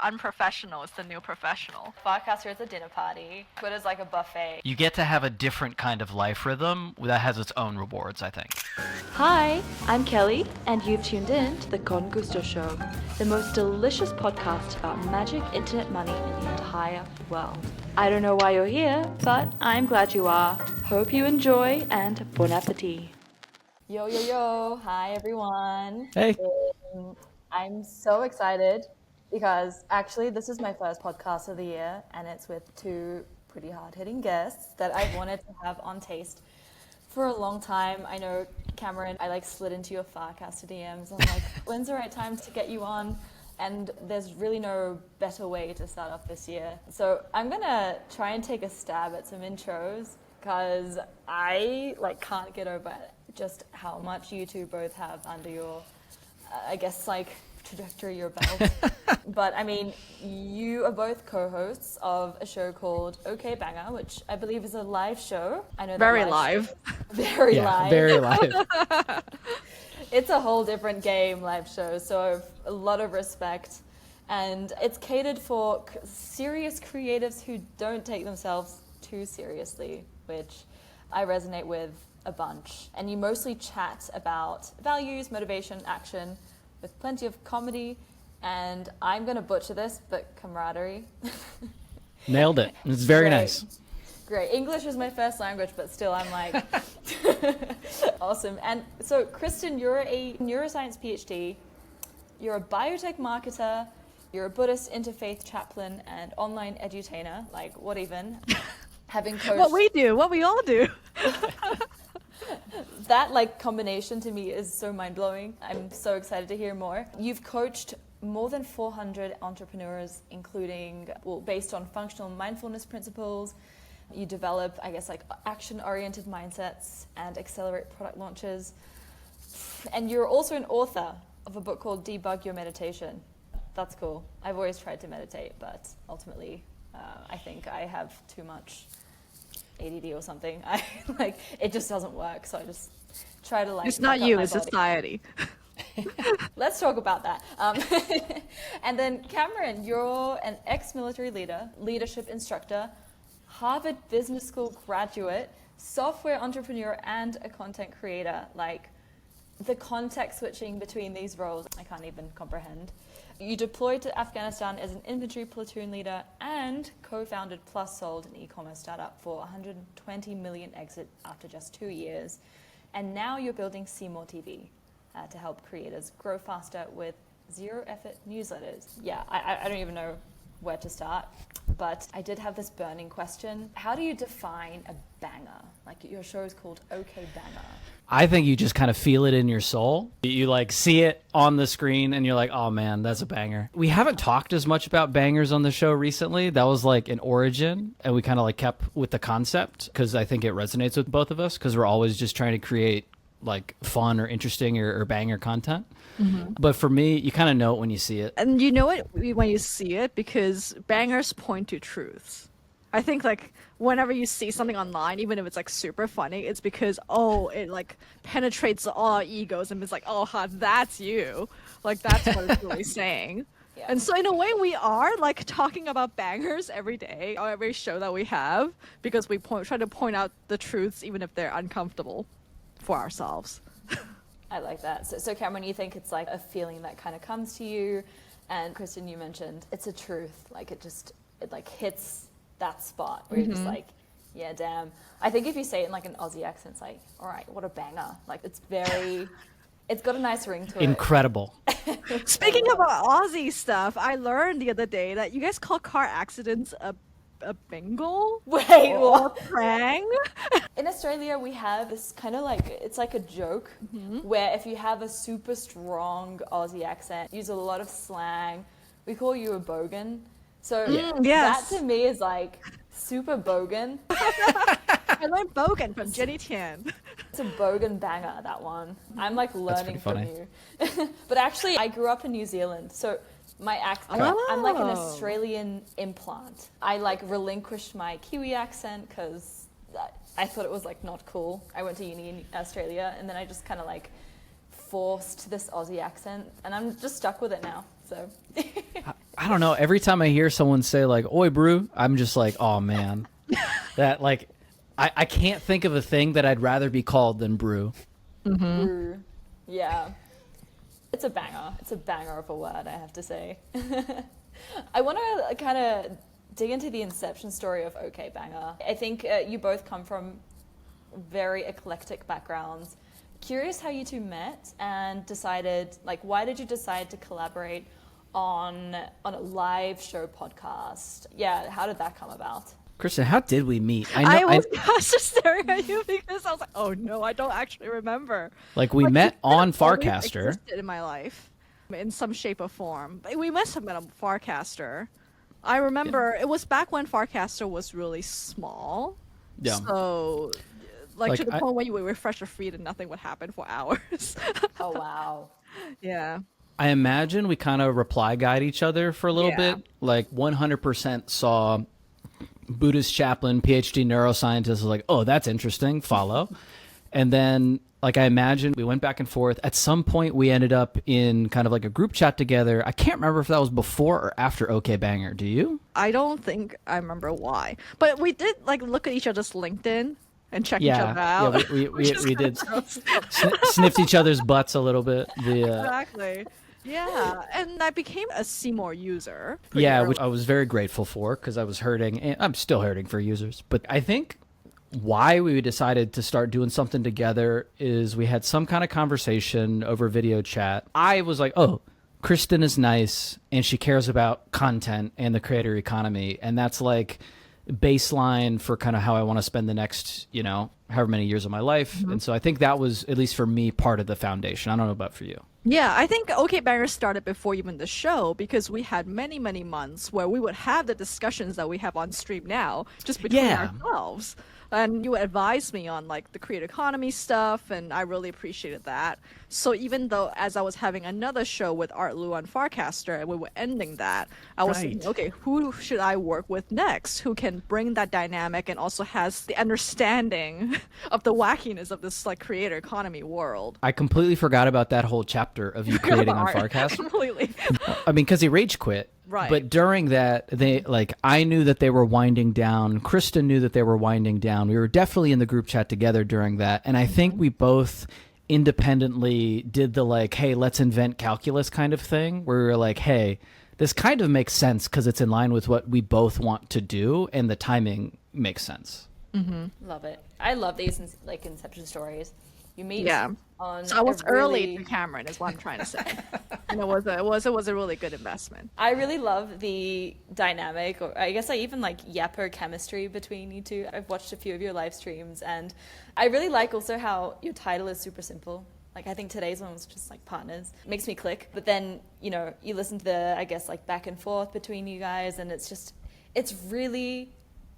Unprofessional is the new professional. Farcaster is a dinner party. Twitter's like a buffet. You get to have a different kind of life rhythm that has its own rewards, I think. Hi, I'm Kelly, and you've tuned in to The Con Gusto Show, the most delicious podcast about magic, internet money, in the entire world. I don't know why you're here, but I'm glad you are. Hope you enjoy, and bon appetit. Yo, yo, yo. Hi, everyone. Hey. I'm so excited because actually this is my first podcast of the year, and it's with two pretty hard-hitting guests that I've wanted to have on Taste for a long time. I know, Cameron, I slid into your farcaster DMs. I'm like, when's the right time to get you on? And there's really no better way to start off this year. So I'm gonna try and take a stab at some intros because I can't get over just how much you two both have under your, trajectory, your belt. But I mean, you are both co-hosts of a show called Okbanger, which I believe is a live show. I know that Very live. Very live. Very live. It's a whole different game, live shows, so I have a lot of respect. And it's catered for serious creatives who don't take themselves too seriously, which I resonate with a bunch. And you mostly chat about values, motivation, action, with plenty of comedy. And I'm going to butcher this, but camaraderie. Nailed it. It's very Great. Nice. Great. English is my first language, but still I'm like, awesome. And so, Christin, you're a neuroscience PhD. You're a biotech marketer. You're a Buddhist interfaith chaplain and online edutainer. Like, what even? Having coached... What we all do. That combination to me is so mind-blowing. I'm so excited to hear more. You've coached more than 400 entrepreneurs, including, based on functional mindfulness principles. You develop, action-oriented mindsets and accelerate product launches. And you're also an author of a book called Debug Your Meditation. That's cool. I've always tried to meditate, but ultimately, I think I have too much ADD or something. It just doesn't work, so I just try to It's not you, it's body. society. Let's talk about that. And then Cameron, you're an ex-military leader, leadership instructor, Harvard Business School graduate, software entrepreneur, and a content creator. The context switching between these roles, I can't even comprehend. You deployed to Afghanistan as an infantry platoon leader and co-founded plus sold an e-commerce startup for 120 million exit after just 2 years. And now you're building Seymour TV to help creators grow faster with zero-effort newsletters. Yeah, I don't even know where to start, but I did have this burning question. How do you define a banger? Your show is called Okbanger. I think you just kind of feel it in your soul. You see it on the screen and you're like, oh man, that's a banger. We haven't talked as much about bangers on the show recently. That was an origin, and we kind of kept with the concept because I think it resonates with both of us because we're always just trying to create fun or interesting or banger content. Mm-hmm. But for me, you kind of know it when you see it. And you know it when you see it because bangers point to truths. I think whenever you see something online, even if it's super funny, it's because it penetrates all our egos and it's that's you. That's what it's really saying. Yeah. And so in a way we are talking about bangers every day or every show that we have because we try to point out the truths even if they're uncomfortable for ourselves. I like that. So Cameron, you think it's a feeling that kind of comes to you, and Christin, you mentioned it's a truth. It hits that spot where you're just yeah, damn. I think if you say it in an Aussie accent, it's all right, what a banger. It's very, it's got a nice ring to it. Incredible. Speaking about Aussie stuff, I learned the other day that you guys call car accidents a bingle? Wait, or prang? In Australia, we have this kind of it's a joke where if you have a super strong Aussie accent, use a lot of slang, we call you a bogan. So yes. That to me is super bogan. I learned bogan from Jenny Tian. It's a bogan banger, that one. I'm learning from you. But actually, I grew up in New Zealand, so my accent, I'm an Australian implant. I relinquished my Kiwi accent because I thought it was not cool. I went to uni in Australia, and then I just kind of forced this Aussie accent, and I'm just stuck with it now. So I don't know. Every time I hear someone say like "Oi, brew," I'm just like, oh man, that like I can't think of a thing that I'd rather be called than brew. Brew. Yeah. It's a banger. It's a banger of a word, I have to say. I want to kind of dig into the inception story of Okbanger. I think you both come from very eclectic backgrounds. Curious how you two met and decided, like, why did you decide to collaborate on a live show podcast? Yeah, how did that come about? Christin, how did we meet? I was just staring at you because I was like, oh no, I don't actually remember. Like we But met you on have always Farcaster. existed in my life in some shape or form. But we must have met on Farcaster. I remember it was back when Farcaster was really small. Yeah. So, like to Like, the point where you would refresh your feed and nothing would happen for hours. Oh, wow. Yeah. I imagine we kind of reply guide each other for a little Yeah. bit. Like 100% saw Buddhist chaplain, PhD neuroscientist was like, oh, that's interesting. Follow. And then, like, I imagine we went back and forth. At some point, we ended up in kind of like a group chat together. I can't remember if that was before or after Okbanger. Do you? I don't think I remember why, but we did like look at each other's LinkedIn and check each other out. Yeah, we which is did kinda gross. sniffed each other's butts a little bit. Exactly. Yeah, and I became a Seymour user. pretty Yeah, early. which I was very grateful for because I was hurting, and I'm still hurting for users. But I think why we decided to start doing something together is we had some kind of conversation over video chat. I was like, oh, Christin is nice and she cares about content and the creator economy, and that's like baseline for kind of how I want to spend the next, however many years of my life. And so I think that was, at least for me, part of the foundation. I don't know about for you. Yeah, I think Okbanger started before even the show because we had many, many months where we would have the discussions that we have on stream now, just between Yeah. ourselves. And you would advise me on like the creator economy stuff, and I really appreciated that. So even though as I was having another show with Art Lu on Farcaster and we were ending that, I was thinking, Right. okay, who should I work with next? Who can bring that dynamic and also has the understanding of the wackiness of this like creator economy world? I completely forgot about that whole chapter of you creating on Art, Farcast. completely. I mean, because he rage quit. Right. But during that, I knew that they were winding down. Kristen knew that they were winding down. We were definitely in the group chat together during that. And I think we both independently did the like, hey, let's invent calculus kind of thing, where we were like, hey, this kind of makes sense because it's in line with what we both want to do. And the timing makes sense. Love it. I love these like inception stories. You meet Yeah. on So I was a early really- to Cameron, is what I'm trying to say. And it was a really good investment. I really love the dynamic, or I guess I even like yapper chemistry between you two. I've watched a few of your live streams, and I really like also how your title is super simple. Like I think today's one was just like partners. It makes me click. But then, you listen to the, I guess, like back and forth between you guys, and it's really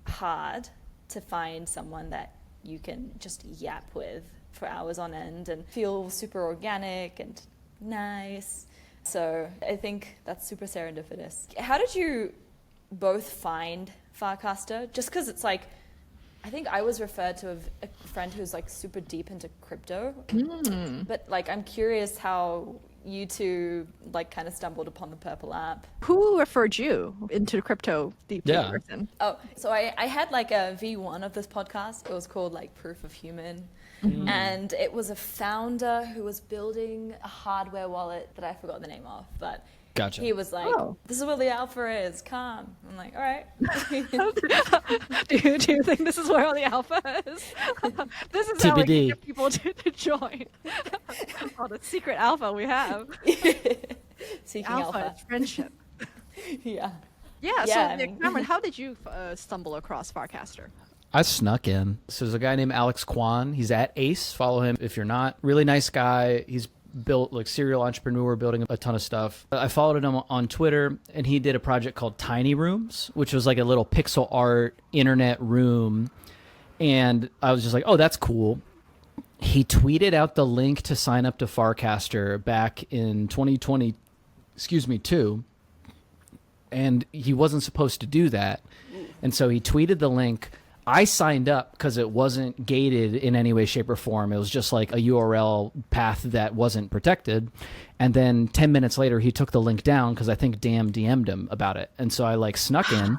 hard to find someone that you can just yap with for hours on end and feel super organic and nice. So I think that's super serendipitous. How did you both find Farcaster? Just because it's like, I think I was referred to a friend who's like super deep into crypto. But like, I'm curious how you two like kind of stumbled upon the Purple app. Who referred you into crypto deeply, Yeah. person? Oh, so I had like a V1 of this podcast. It was called like Proof of Human. And it was a founder who was building a hardware wallet that I forgot the name of, but Gotcha. he was like, Oh. this is where the alpha is, come. I'm like, all right. do you think this is where all the alpha is? This is how we can TBD. get people to join. Oh, the secret alpha we have. Seeking Alpha alpha. is friendship. Yeah. Yeah, Yeah, so I mean- Cameron, how did you stumble across Farcaster? I snuck in. So there's a guy named Alex Kwan. He's at Ace. Follow him if you're not. Really nice guy. He's built like serial entrepreneur, building a ton of stuff. I followed him on Twitter, and he did a project called Tiny Rooms, which was like a little pixel art internet room. And I was just like, oh, that's cool. He tweeted out the link to sign up to Farcaster back in 2020, two. And he wasn't supposed to do that. And so he tweeted the link. I signed up because it wasn't gated in any way, shape, or form. It was just like a URL path that wasn't protected. And then 10 minutes later, he took the link down because I think Damn DM'd him about it. And so I like snuck in.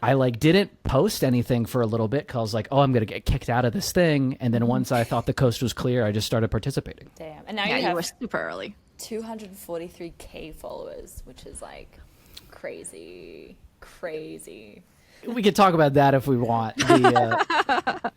I like didn't post anything for a little bit because I was like, oh, I'm going to get kicked out of this thing. And then once I thought the coast was clear, I just started participating. Damn. And now Yeah, you you have were super early. 243K followers, which is like crazy. We could talk about that if we want.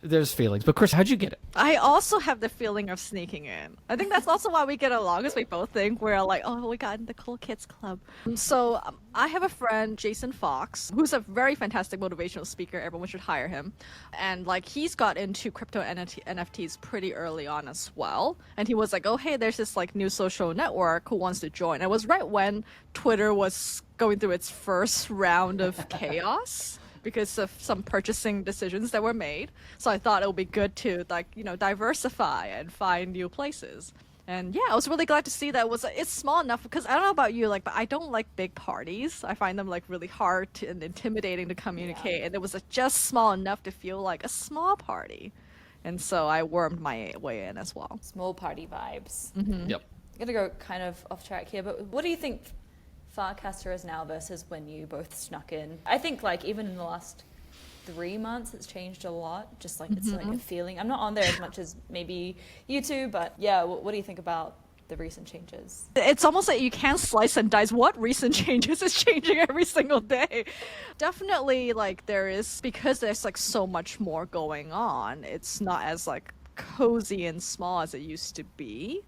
There's feelings. But Chris, how'd you get it? I also have the feeling of sneaking in. I think that's also why we get along, is we both think we're like, oh, we got in the cool kids club. So I have a friend, Jason Fox, who's a very fantastic motivational speaker. Everyone should hire him. And like he's got into crypto NFTs pretty early on as well. And he was like, oh, hey, there's this like new social network who wants to join. And it was right when Twitter was going through its first round of chaos because of some purchasing decisions that were made. So I thought it would be good to like, diversify and find new places. And yeah, I was really glad to see that it's small enough because I don't know about you, like, but I don't like big parties. I find them like really hard and intimidating to communicate. And it was just small enough to feel like a small party. And so I wormed my way in as well. Small party vibes. Yep. I'm gonna go kind of off track here, but what do you think farcaster is now versus when you both snuck in? I think like even in the last 3 months it's changed a lot, just like it's like a feeling. I'm not on there as much as maybe you two, but yeah, what do you think about the recent changes? It's almost like you can't slice and dice what recent changes is changing every single day. Definitely like because there's like so much more going on, it's not as like cozy and small as it used to be.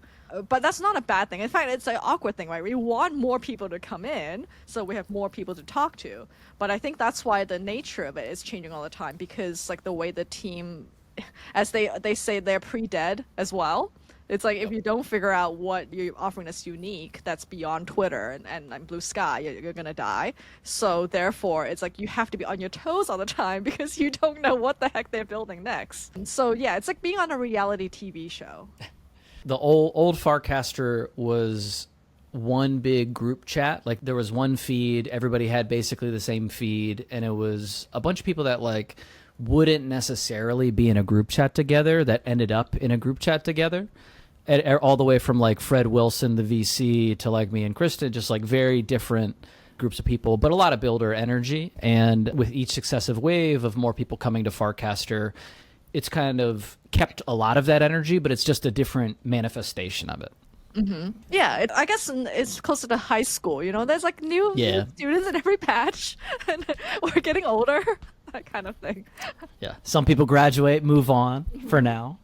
But that's not a bad thing. In fact, it's an awkward thing, right? We want more people to come in, so we have more people to talk to. But I think that's why the nature of it is changing all the time, because like the way the team, as they say, they're pre-dead as well. It's like if you don't figure out what you're offering that's unique, that's beyond Twitter and Blue Sky, you're gonna die. So therefore, it's like you have to be on your toes all the time because you don't know what the heck they're building next. And so yeah, it's like being on a reality TV show. The old Farcaster was one big group chat. Like there was one feed, everybody had basically the same feed, and it was a bunch of people that like wouldn't necessarily be in a group chat together that ended up in a group chat together. All the way from like Fred Wilson, the VC, to like me and Kristen, just like very different groups of people, but a lot of builder energy. And with each successive wave of more people coming to Farcaster, it's kind of kept a lot of that energy, but it's just a different manifestation of it. Yeah, I guess it's closer to high school. There's like new students in every batch, and we're getting older, that kind of thing. Yeah, some people graduate, move on for now.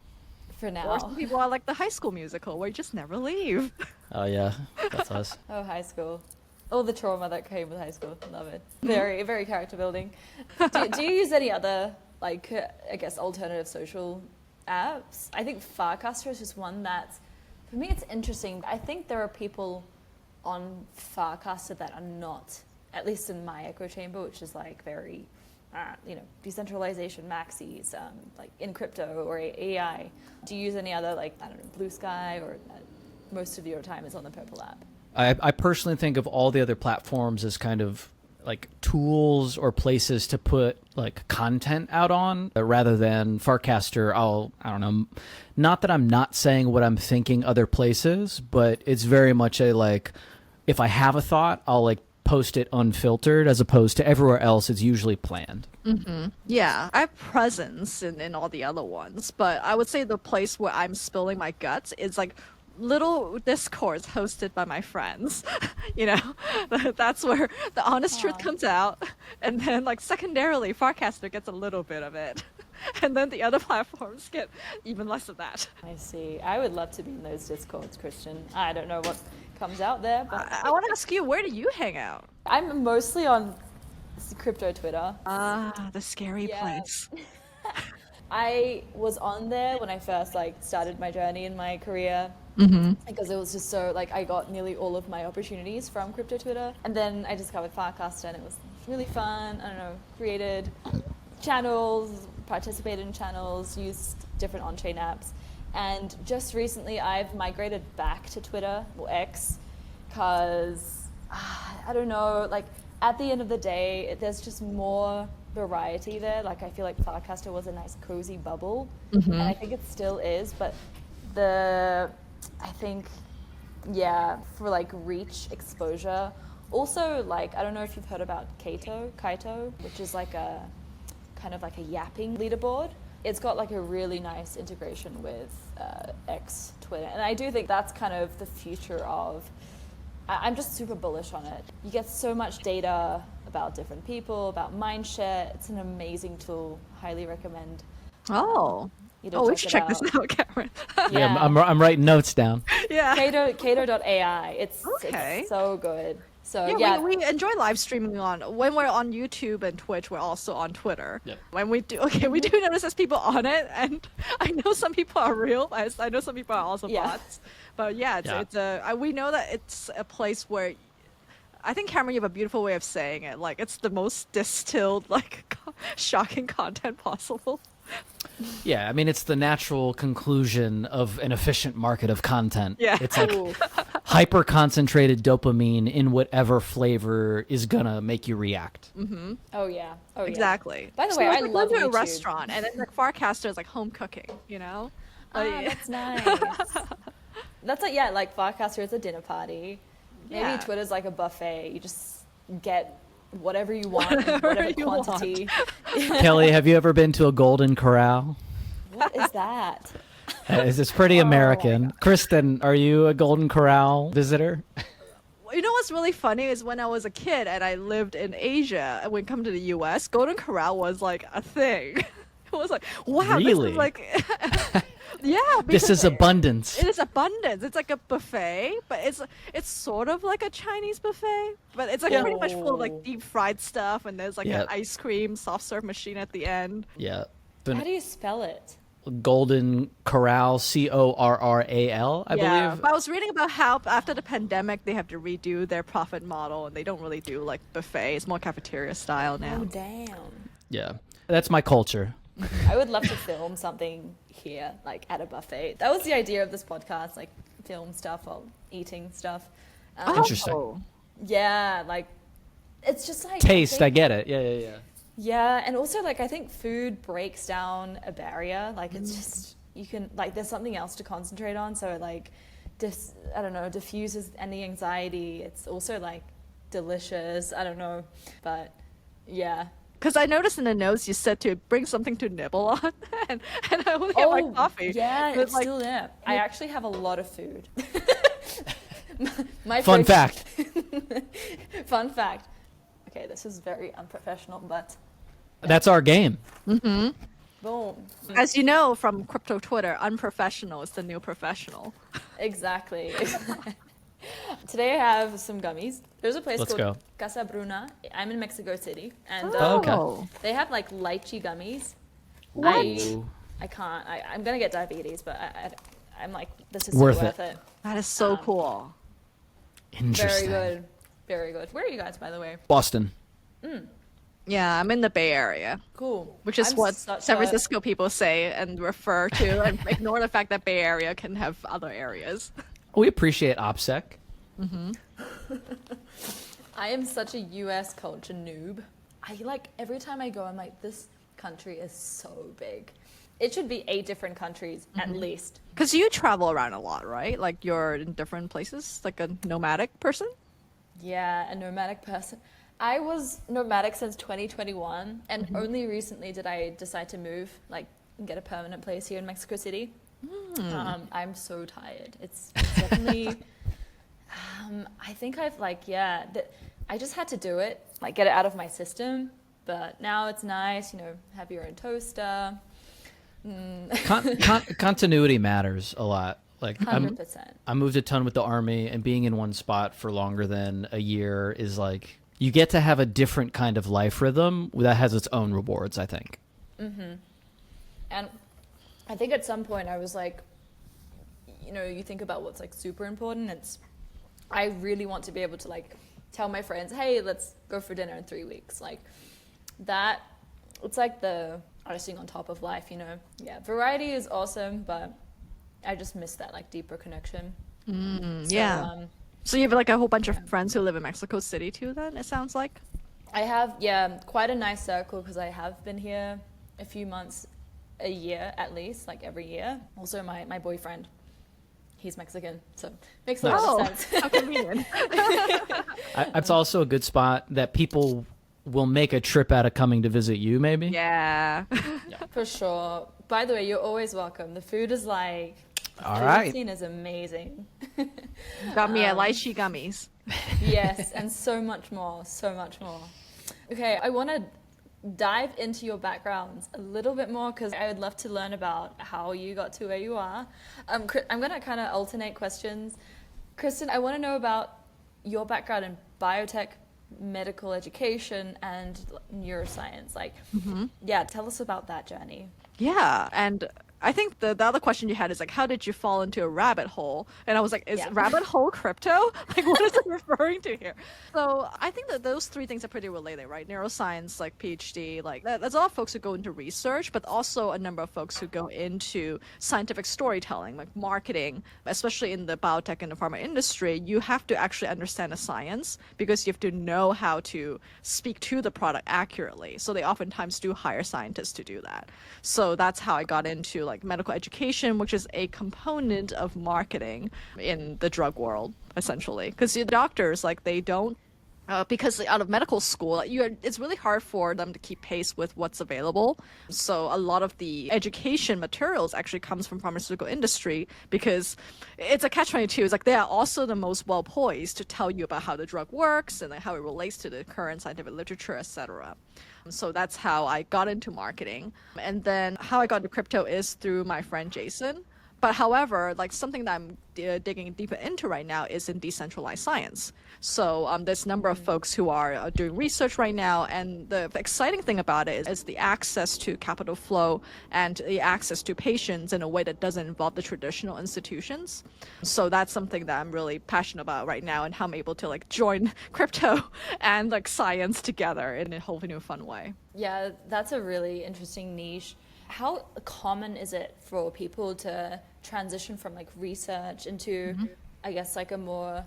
Or some people are like the High School Musical, where you just never leave. Oh yeah, that's us. Oh, high school. All the trauma that came with high school. Love it. Very, very character building. Do you use any other, like, I guess, alternative social apps? I think Farcaster is just one that's, for me, it's interesting. I think there are people on Farcaster that are not, at least in my echo chamber, which is like very, decentralization maxis, like in crypto or AI. Do you use any other, like, I don't know, Blue Sky, or most of your time is on the Purple app? I personally think of all the other platforms as kind of like tools or places to put like content out on, rather than Farcaster. I don't know, not that I'm not saying what I'm thinking other places, but it's very much a like, if I have a thought, I'll like post it unfiltered, as opposed to everywhere else it's usually planned. Yeah, I have presence in all the other ones, but I would say the place where I'm spilling my guts is like little discords hosted by my friends. That's where the honest truth comes out, and then like secondarily Farcaster gets a little bit of it, and then the other platforms get even less of that. I see. I would love to be in those discords, Christian. I don't know what comes out there, but I want to ask you, where do you hang out? I'm mostly on crypto Twitter. The scary place. I was on there when I first started my journey in my career. Because it was just so, I got nearly all of my opportunities from crypto Twitter. And then I discovered Farcaster, and it was really fun. I don't know, created channels, participated in channels, used different on-chain apps. And just recently I've migrated back to Twitter, or X, because, I don't know, at the end of the day, there's just more variety there. Like, I feel like Farcaster was a nice cozy bubble, and I think it still is, but I think, yeah, for like reach, exposure. Also, like, I don't know if you've heard about Kaito, which is like a kind of like a yapping leaderboard. It's got like a really nice integration with X Twitter, and I do think that's kind of the future of. I'm just super bullish on it. You get so much data about different people, about mindshare. It's an amazing tool. Highly recommend. Oh. You know, We should check this out, Cameron. Yeah, I'm writing notes down. Yeah. Kato.ai. It's so good. So yeah, we enjoy live streaming when we're on YouTube and Twitch. We're also on Twitter. Yep. When we do notice there's people on it, and I know some people are real. I know some people are also bots. But we know that it's a place where I think, Cameron, you have a beautiful way of saying it. Like, it's the most distilled, like, shocking content possible. Yeah, I mean, it's the natural conclusion of an efficient market of content. Yeah. It's like hyper concentrated dopamine in whatever flavor is gonna make you react. Mm-hmm. Oh yeah. Exactly. By the way, I love going to a YouTube. restaurant, and then like Farcaster is like home cooking, you know? That's nice. That's like Farcaster is a dinner party. Maybe Twitter's like a buffet. You just get whatever you want, whatever quantity. Kelly, have you ever been to a Golden Corral? What is that? It's pretty American. Christin, are you a Golden Corral visitor? You know what's really funny is when I was a kid and I lived in Asia, and when come to the US, Golden Corral was like a thing. It was like, wow, really? This is like, yeah. This is abundance. It is abundance. It's like a buffet, but it's sort of like a Chinese buffet, but it's like pretty much full of like deep fried stuff, and there's like an ice cream soft serve machine at the end. Yeah. How do you spell it? Golden Corral, Corral, I believe. But I was reading about how after the pandemic they have to redo their profit model, and they don't really do like buffet. It's more cafeteria style now. Oh damn. Yeah, that's my culture. I would love to film something here, like at a buffet. That was the idea of this podcast, like film stuff while eating stuff. Interesting. Yeah, like it's just like taste. I get it. Yeah. Yeah, and also like I think food breaks down a barrier. Like it's just you can like there's something else to concentrate on. So like I don't know, diffuses any anxiety. It's also like delicious. I don't know, but yeah. Because I noticed in the notes you said to bring something to nibble on, and I only have my coffee. Yeah, but it's still there. I actually have a lot of food. Fun fact. Fun fact. Okay, this is very unprofessional, but that's our game. Mm-hmm. Boom. As you know from crypto Twitter, unprofessional is the new professional. Exactly. Today I have some gummies. There's a place called Casa Bruna. I'm in Mexico City, and they have like lychee gummies. What? I can't. I'm gonna get diabetes, but I'm like, this is worth it. That is so cool. Interesting. Very good. Where are you guys, by the way? Boston. Yeah, I'm in the Bay Area. Cool. Which is what San Francisco people say and refer to, and ignore the fact that Bay Area can have other areas. We appreciate OPSEC. Mm-hmm. I am such a US culture noob. I like every time I go, I'm like, this country is so big. It should be 8 different countries at least. Because you travel around a lot, right? Like you're in different places, like a nomadic person? Yeah, a nomadic person. I was nomadic since 2021, and only recently did I decide to move, like get a permanent place here in Mexico City. I'm so tired. It's definitely. I think I've I just had to do it, like get it out of my system. But now it's nice, have your own toaster. Continuity matters a lot. Like 100%. I moved a ton with the Army, and being in one spot for longer than a year is like you get to have a different kind of life rhythm that has its own rewards, I think. And I think at some point I was like, you think about what's like super important. I really want to be able to like tell my friends, hey, let's go for dinner in 3 weeks. Like that, it's like the icing on top of life, Yeah, variety is awesome, but I just miss that like deeper connection. So you have like a whole bunch of friends who live in Mexico City too, then, it sounds like? I have, yeah, quite a nice circle because I have been here a few months a year at least, like every year. Also, my boyfriend, he's Mexican, so makes a lot of sense. How convenient. That's also a good spot that people will make a trip out of coming to visit you, maybe. Yeah. For sure. By the way, you're always welcome. The food is like, All the right. scene is amazing. Got me at lychee gummies. Yes, and so much more, so much more. Okay, I want to dive into your backgrounds a little bit more because I would love to learn about how you got to where you are. I'm going to kind of alternate questions. Christin, I want to know about your background in biotech, medical education, and neuroscience. Like, yeah, tell us about that journey. Yeah, and I think the other question you had is like, how did you fall into a rabbit hole? And I was like, is Yeah. rabbit hole crypto? Like, what is it referring to here? So I think that those three things are pretty related, right? Neuroscience, like PhD, like there's a lot of folks who go into research, but also a number of folks who go into scientific storytelling, like marketing, especially in the biotech and the pharma industry. You have to actually understand the science because you have to know how to speak to the product accurately. So they oftentimes do hire scientists to do that. So that's how I got into like medical education, which is a component of marketing in the drug world, essentially. Because the doctors, like, they don't because out of medical school, it's really hard for them to keep pace with what's available. So a lot of the education materials actually comes from pharmaceutical industry because it's a catch-22. It's like they are also the most well poised to tell you about how the drug works and like how it relates to the current scientific literature, etc. So that's how I got into marketing. And then how I got into crypto is through my friend Jason. But however, like something that I'm digging deeper into right now is in decentralized science. So there's a number of folks who are doing research right now, and the exciting thing about it is the access to capital flow and the access to patients in a way that doesn't involve the traditional institutions. So that's something that I'm really passionate about right now, and how I'm able to like join crypto and like science together in a whole new fun way. Yeah, that's a really interesting niche. How common is it for people to transition from like research into, I guess, like a more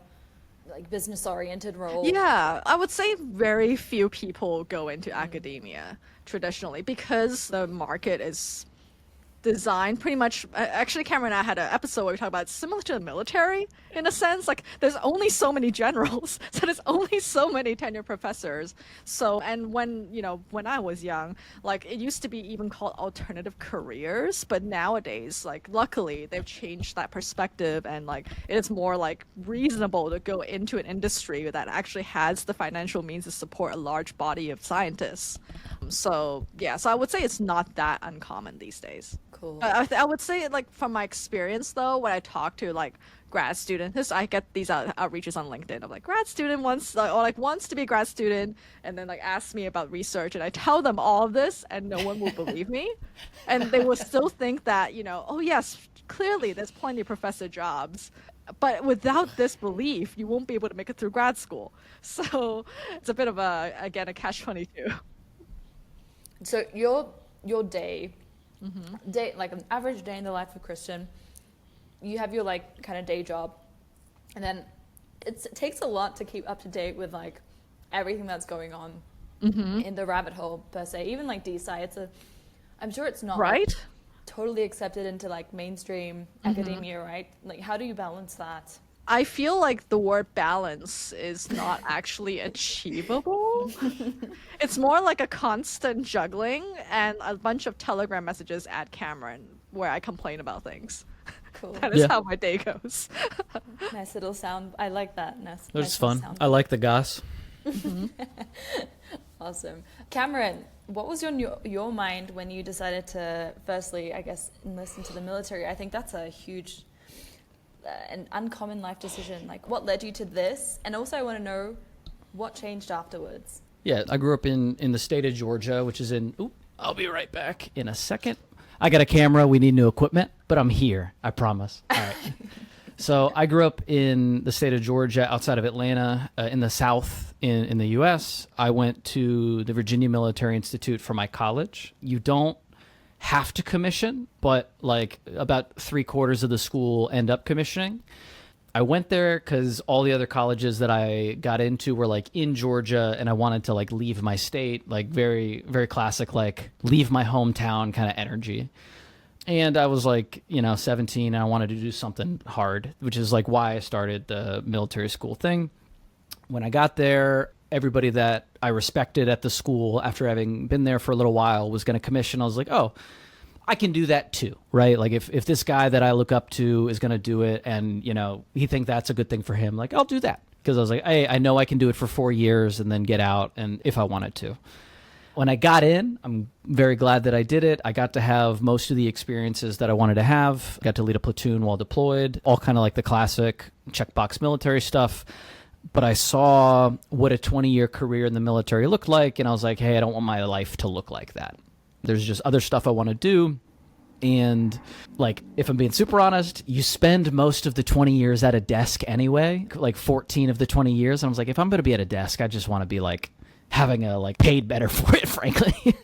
like business oriented role? Yeah, I would say very few people go into academia traditionally because the market is designed pretty much. Actually, Cameron and I had an episode where we talked about it's similar to the military in a sense. Like there's only so many generals, so there's only so many tenured professors. So, and when I was young, like it used to be even called alternative careers, but nowadays, like luckily they've changed that perspective, and like it is more like reasonable to go into an industry that actually has the financial means to support a large body of scientists. So yeah, so I would say it's not that uncommon these days. Cool. I would say, like, from my experience, though, when I talk to, like, grad students, I get these outreaches on LinkedIn of, like, grad student wants, wants to be a grad student, and then, like, asks me about research, and I tell them all of this, and no one will believe me. And they will still think that, oh, yes, clearly there's plenty of professor jobs. But without this belief, you won't be able to make it through grad school. So it's a bit of a catch-22. So your day, like an average day in the life of Christian, you have your like kind of day job, and then it takes a lot to keep up to date with like everything that's going on in the rabbit hole per se. Even like DSci, I'm sure it's not Right? like, totally accepted into like mainstream academia, right? Like how do you balance that? I feel like the word balance is not actually achievable. It's more like a constant juggling and a bunch of Telegram messages at Cameron where I complain about things. Cool. That is Yeah. how my day goes. Nice little sound. I like that. Nice. They're nice just little fun. sound. I like the goss. Awesome. Cameron, what was your mind when you decided to, firstly, I guess, enlist into the military? I think that's a huge, an uncommon life decision. Like, what led you to this? And also, I want to know what changed afterwards. Yeah, I grew up in the state of Georgia, which is in. Oop, I'll be right back in a second. I got a camera. We need new equipment, but I'm here. I promise. All right. So I grew up in the state of Georgia, outside of Atlanta, in the South, in the U.S. I went to the Virginia Military Institute for my college. You don't have to commission, but like about 3/4 of the school end up commissioning. I went there because all the other colleges that I got into were like in Georgia, and I wanted to like leave my state, like very, very classic, like leave my hometown kind of energy. And I was like, 17, and I wanted to do something hard, which is like why I started the military school thing. When I got there, everybody that I respected at the school, after having been there for a little while, was going to commission. I was like, oh, I can do that too, right? Like if this guy that I look up to is going to do it and, he think that's a good thing for him, like I'll do that. Because I was like, hey, I know I can do it for 4 years and then get out, and if I wanted to. When I got in, I'm very glad that I did it. I got to have most of the experiences that I wanted to have. Got to lead a platoon while deployed, all kind of like the classic checkbox military stuff. But I saw what a 20-year career in the military looked like, and I was like, hey, I don't want my life to look like that. There's just other stuff I want to do. And like, if I'm being super honest, you spend most of the 20 years at a desk anyway, like 14 of the 20 years. And I was like, if I'm going to be at a desk, I just want to be like having a like paid better for it, frankly.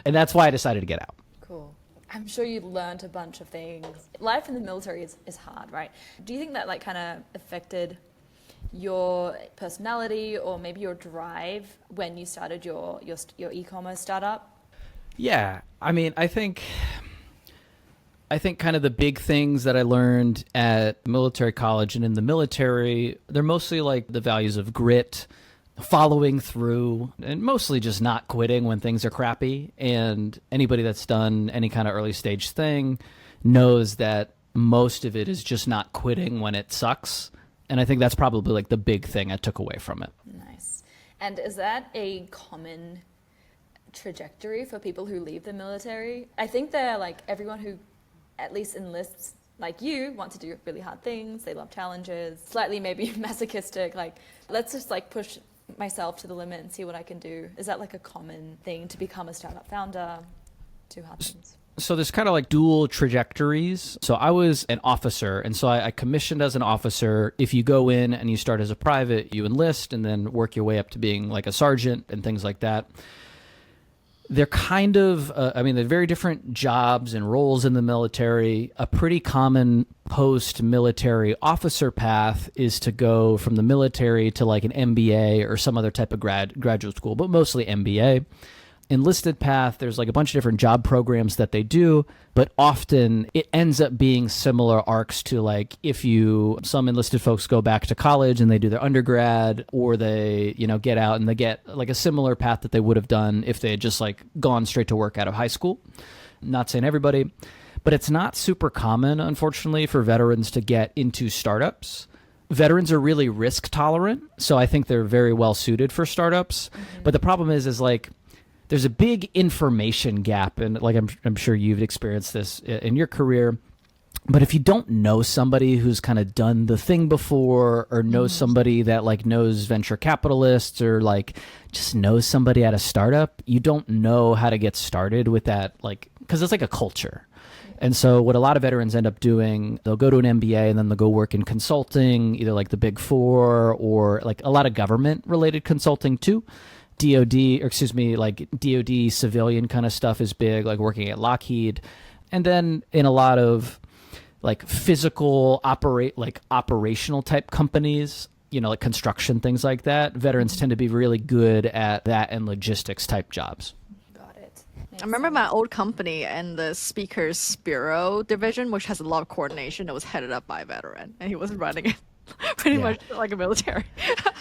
And that's why I decided to get out. Cool. I'm sure you learned a bunch of things. Life in the military is hard, right? Do you think that like kind of affected your personality or maybe your drive when you started your e-commerce startup? Yeah, I mean, I think kind of the big things that I learned at military college and in the military, they're mostly like the values of grit, following through, and mostly just not quitting when things are crappy. And anybody that's done any kind of early stage thing knows that most of it is just not quitting when it sucks. And I think that's probably like the big thing I took away from it. Nice. And is that a common trajectory for people who leave the military? I think they're like everyone who at least enlists like you want to do really hard things. They love challenges, slightly maybe masochistic, like let's just like push myself to the limit and see what I can do. Is that like a common thing to become a startup founder, do hard things? So there's kind of like dual trajectories. So I was an officer, and so I commissioned as an officer. If you go in and you start as a private, you enlist and then work your way up to being like a sergeant and things like that. They're kind of, they're very different jobs and roles in the military. A pretty common post-military officer path is to go from the military to like an MBA or some other type of graduate school, but mostly MBA. Enlisted path, there's like a bunch of different job programs that they do, but often it ends up being similar arcs to like some enlisted folks go back to college and they do their undergrad, or they, get out and they get like a similar path that they would have done if they had just like gone straight to work out of high school. Not saying everybody, but it's not super common, unfortunately, for veterans to get into startups. Veterans are really risk tolerant, so I think they're very well suited for startups. Mm-hmm. But the problem is like, there's a big information gap, and like I'm sure you've experienced this in your career. But if you don't know somebody who's kind of done the thing before, or knows somebody that like knows venture capitalists, or like just knows somebody at a startup, you don't know how to get started with that, like, because it's like a culture. And so what a lot of veterans end up doing, they'll go to an MBA and then they'll go work in consulting, either like the Big Four or like a lot of government related consulting too. DOD civilian kind of stuff is big, like working at Lockheed. And then in a lot of like physical operational type companies, like construction, things like that, veterans tend to be really good at that and logistics type jobs. Got it. I remember my old company and the speakers bureau division, which has a lot of coordination, that was headed up by a veteran, and he was running it. Pretty much like a military.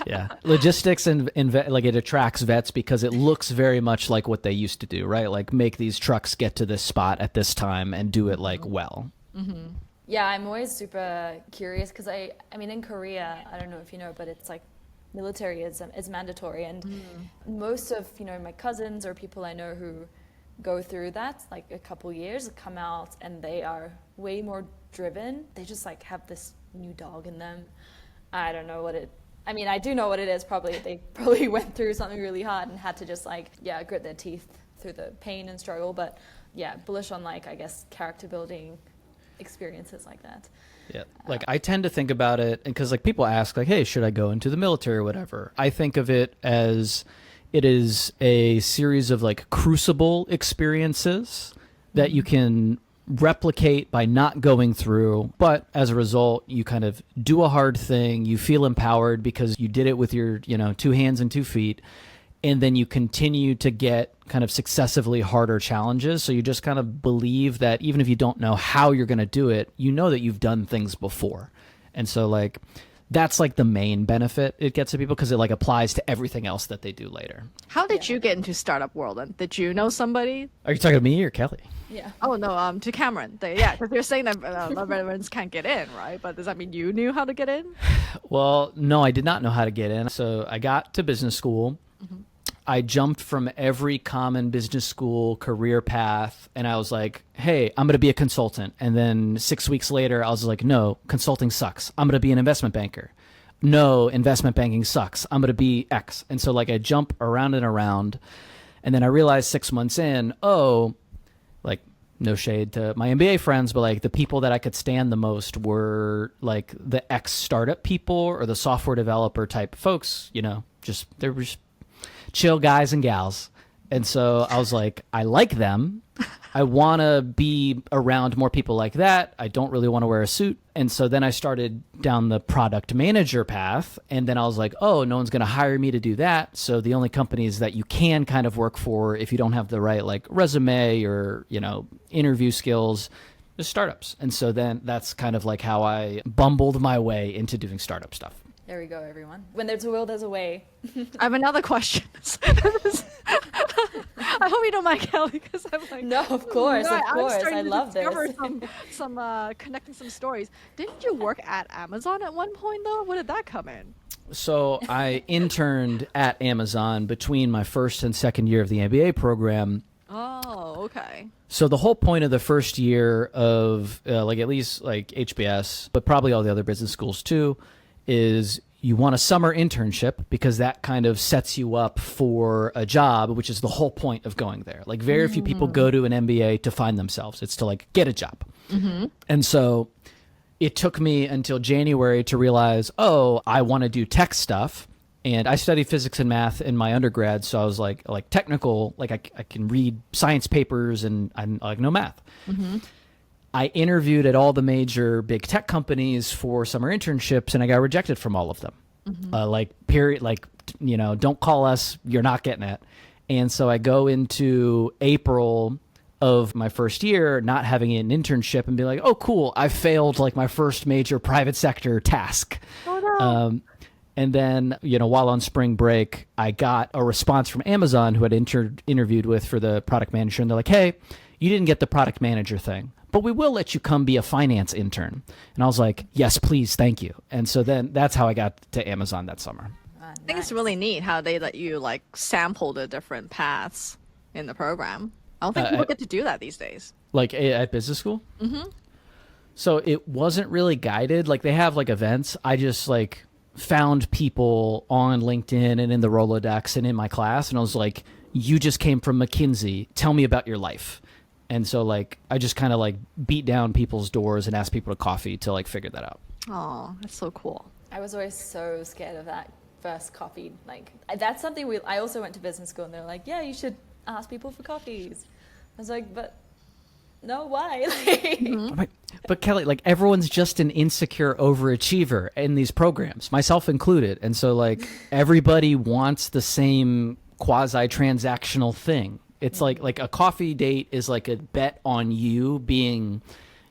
Yeah. Logistics and like it attracts vets because it looks very much like what they used to do, right? Like make these trucks get to this spot at this time and do it like well. Mm-hmm. Yeah, I'm always super curious because I mean, in Korea, I don't know if you know, but it's like military is mandatory. And most of, my cousins or people I know who go through that, like a couple years, come out and they are way more driven. They just like have this new dog in them. I don't know what I do know what it is. Probably they probably went through something really hard and had to just like grit their teeth through the pain and struggle. But yeah, bullish on like, I guess, character building experiences like that. Yeah, like I tend to think about it because like people ask like, hey, should I go into the military or whatever? I think of it as it is a series of like crucible experiences that you can replicate by not going through, but as a result, you kind of do a hard thing, you feel empowered because you did it with your, 2 hands and 2 feet, and then you continue to get kind of successively harder challenges. So you just kind of believe that even if you don't know how you're going to do it, you know that you've done things before. And so like that's like the main benefit it gets to people because it like applies to everything else that they do later. How did you get into startup world? And did you know somebody? Are you talking to me or Kelly? Yeah. Oh no, to Cameron. Yeah, because you're saying that veterans can't get in, right? But does that mean you knew how to get in? Well, no, I did not know how to get in. So I got to business school. I jumped from every common business school career path, and I was like, hey, I'm going to be a consultant. And then 6 weeks later, I was like, no, consulting sucks. I'm going to be an investment banker. No, investment banking sucks. I'm going to be X. And so like I jump around and around, and then I realized 6 months in, like no shade to my MBA friends, but like the people that I could stand the most were like the ex startup people or the software developer type folks, they were just chill guys and gals. And so I was like, I like them. I want to be around more people like that. I don't really want to wear a suit. And so then I started down the product manager path. And then I was like, oh, no one's going to hire me to do that. So the only companies that you can kind of work for if you don't have the right like resume or, interview skills is startups. And so then that's kind of like how I bumbled my way into doing startup stuff. There we go, everyone. When there's a will, there's a way. I have another question. I hope you don't mind, Kelly, because I'm like... No, of course, no, of course. I'm starting I to love discover this. some connecting some stories. Didn't you work at Amazon at one point, though? Where did that come in? So I interned at Amazon between my first and second year of the MBA program. Oh, okay. So the whole point of the first year of like at least like HBS, but probably all the other business schools too, is you want a summer internship because that kind of sets you up for a job, which is the whole point of going there. Like very few people go to an MBA to find themselves. It's to like get a job. And so it took me until January to realize, oh, I want to do tech stuff. And I studied physics and math in my undergrad. So I was like technical, like I can read science papers and I like know math. I interviewed at all the major big tech companies for summer internships, and I got rejected from all of them. Don't call us, you're not getting it. And so I go into April of my first year not having an internship and be like, oh, cool, I failed like my first major private sector task. Oh, no. And then, while on spring break, I got a response from Amazon who I'd interviewed with for the product manager. And they're like, hey, you didn't get the product manager thing, but we will let you come be a finance intern. And I was like, yes, please, thank you. And so then that's how I got to Amazon that summer. I think it's really neat how they let you like sample the different paths in the program. I don't think people get to do that these days. Like at business school? So it wasn't really guided. Like they have like events. I just like found people on LinkedIn and in the Rolodex and in my class. And I was like, you just came from McKinsey. Tell me about your life. And so like I just kind of like beat down people's doors and asked people to coffee to like figure that out. Oh, that's so cool. I was always so scared of that first coffee. Like that's something I also went to business school and they're like, yeah, you should ask people for coffees. I was like, but no, why? But Kelly, like everyone's just an insecure overachiever in these programs, myself included. And so like everybody wants the same quasi-transactional thing. It's like a coffee date is like a bet on you being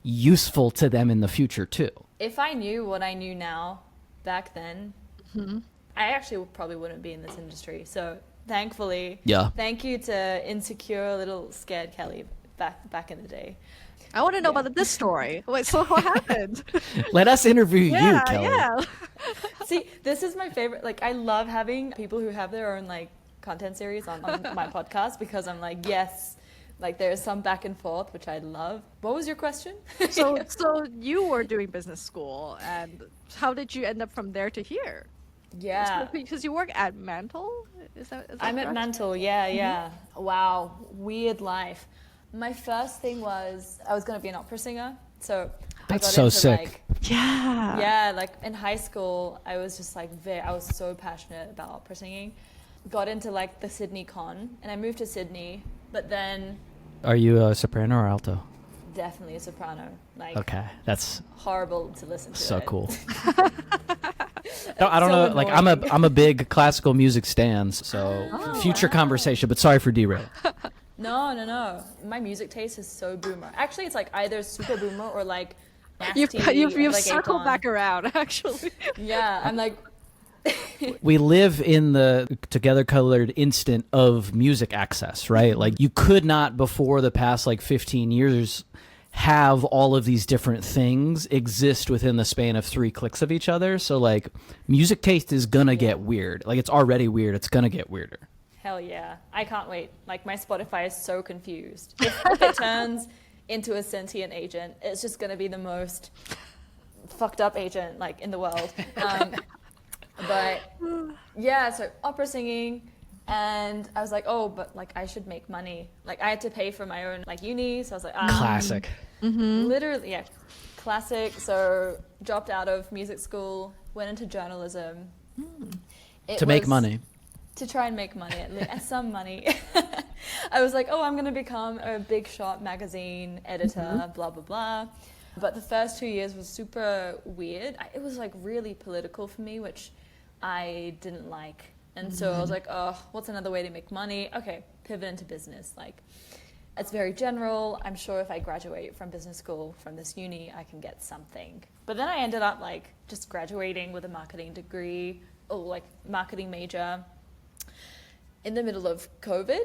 useful to them in the future too. If I knew what I knew now back then, I actually probably wouldn't be in this industry. So thankfully, thank you to insecure little scared Kelly back in the day. I want to know about this story. Wait, so what happened? Let us interview you, Kelly. Yeah. See, this is my favorite. Like, I love having people who have their own like content series on my podcast because I'm like, yes, like there's some back and forth, which I love. What was your question? So you were doing business school, and how did you end up from there to here? Yeah. Because you work at Mantle? Is that I'm correct? at Mantle, yeah. Wow, weird life. My first thing was I was going to be an opera singer. So that's I got so into, sick. Like, Yeah. yeah, like in high school, I was just like, I was so passionate about opera singing. Got into like the Sydney Con, and I moved to Sydney, but then... Are you a soprano or alto? definitely a soprano. Like, Okay, that's horrible to listen to. so it. cool. No, I don't so know. Like annoying. I'm a big classical music stan, so future conversation. But sorry for derailing. No. My music taste is so boomer. Actually, it's like either super boomer or like nasty. You've like circled Akon. back around, actually. Yeah, I'm like, We live in the together colored instant of music access, right? Like you could not before the past like 15 years have all of these different things exist within the span of 3 clicks of each other. So like music taste is gonna get weird. Like it's already weird. It's gonna get weirder. hell yeah. I can't wait. Like, my Spotify is so confused. If it turns into a sentient agent, it's just going to be the most fucked up agent, like, in the world. But, yeah, so opera singing. And I was like, oh, but, like, I should make money. Like, I had to pay for my own, like, uni. So I was like, Classic. literally, yeah, classic. So dropped out of music school, went into journalism. It To make was- money. To try and make money, some money. I was like, oh, I'm going to become a big shot magazine editor, blah, blah, blah. But the first 2 years was super weird. It was like really political for me, which I didn't like. And so I was like, oh, what's another way to make money? Okay, pivot into business. Like, it's very general. I'm sure if I graduate from business school from this uni, I can get something. But then I ended up like just graduating with a marketing degree, or like marketing major, in the middle of COVID.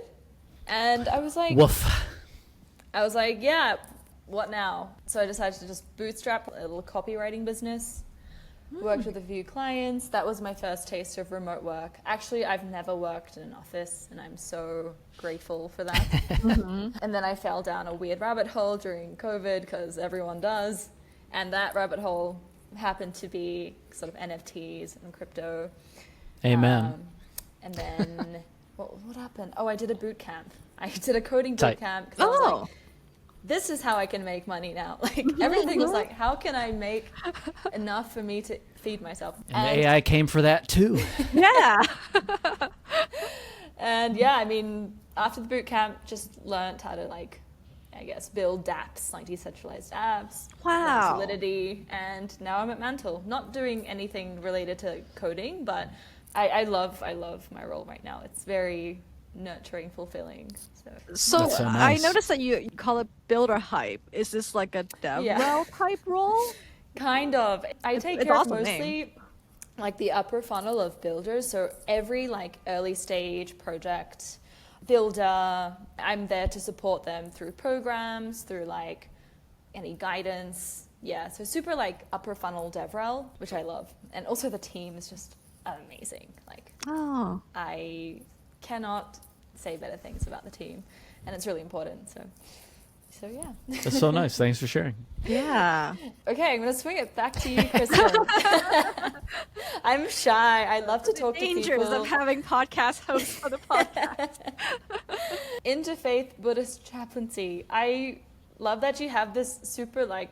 And I was like, Woof. yeah, what now? So I decided to just bootstrap a little copywriting business. Worked with a few clients. That was my first taste of remote work. Actually, I've never worked in an office, and I'm so grateful for that. And then I fell down a weird rabbit hole during COVID, because everyone does. And that rabbit hole happened to be sort of NFTs and crypto. Amen. And then what happened? Oh, I did a boot camp. I did a coding boot Tight. camp because I was like, this is how I can make money now. Like, everything was like, how can I make enough for me to feed myself? And AI came for that too. Yeah. And yeah, I mean, after the boot camp, just learned how to, like, I guess, build dApps, like decentralized apps. Wow. Solidity. And now I'm at Mantle. Not doing anything related to coding, but I love my role right now. It's very nurturing, fulfilling. So That's so I nice. noticed that you call it builder hype. Is this like a dev Yeah. rel type role? Kind of. I take it's care of awesome mostly name. like the upper funnel of builders. So every like early stage project builder, I'm there to support them through programs, through like any guidance. Yeah, so super like upper funnel DevRel, which I love. And also the team is just amazing. Like, Oh. I cannot say better things about the team, and it's really important. So yeah. That's so nice. Thanks for sharing. Yeah. Okay, I'm gonna swing it back to you, Christin. I'm shy. I love to talk to Dangers people. of having podcast hosts for the podcast. Interfaith Buddhist chaplaincy. I love that you have this super like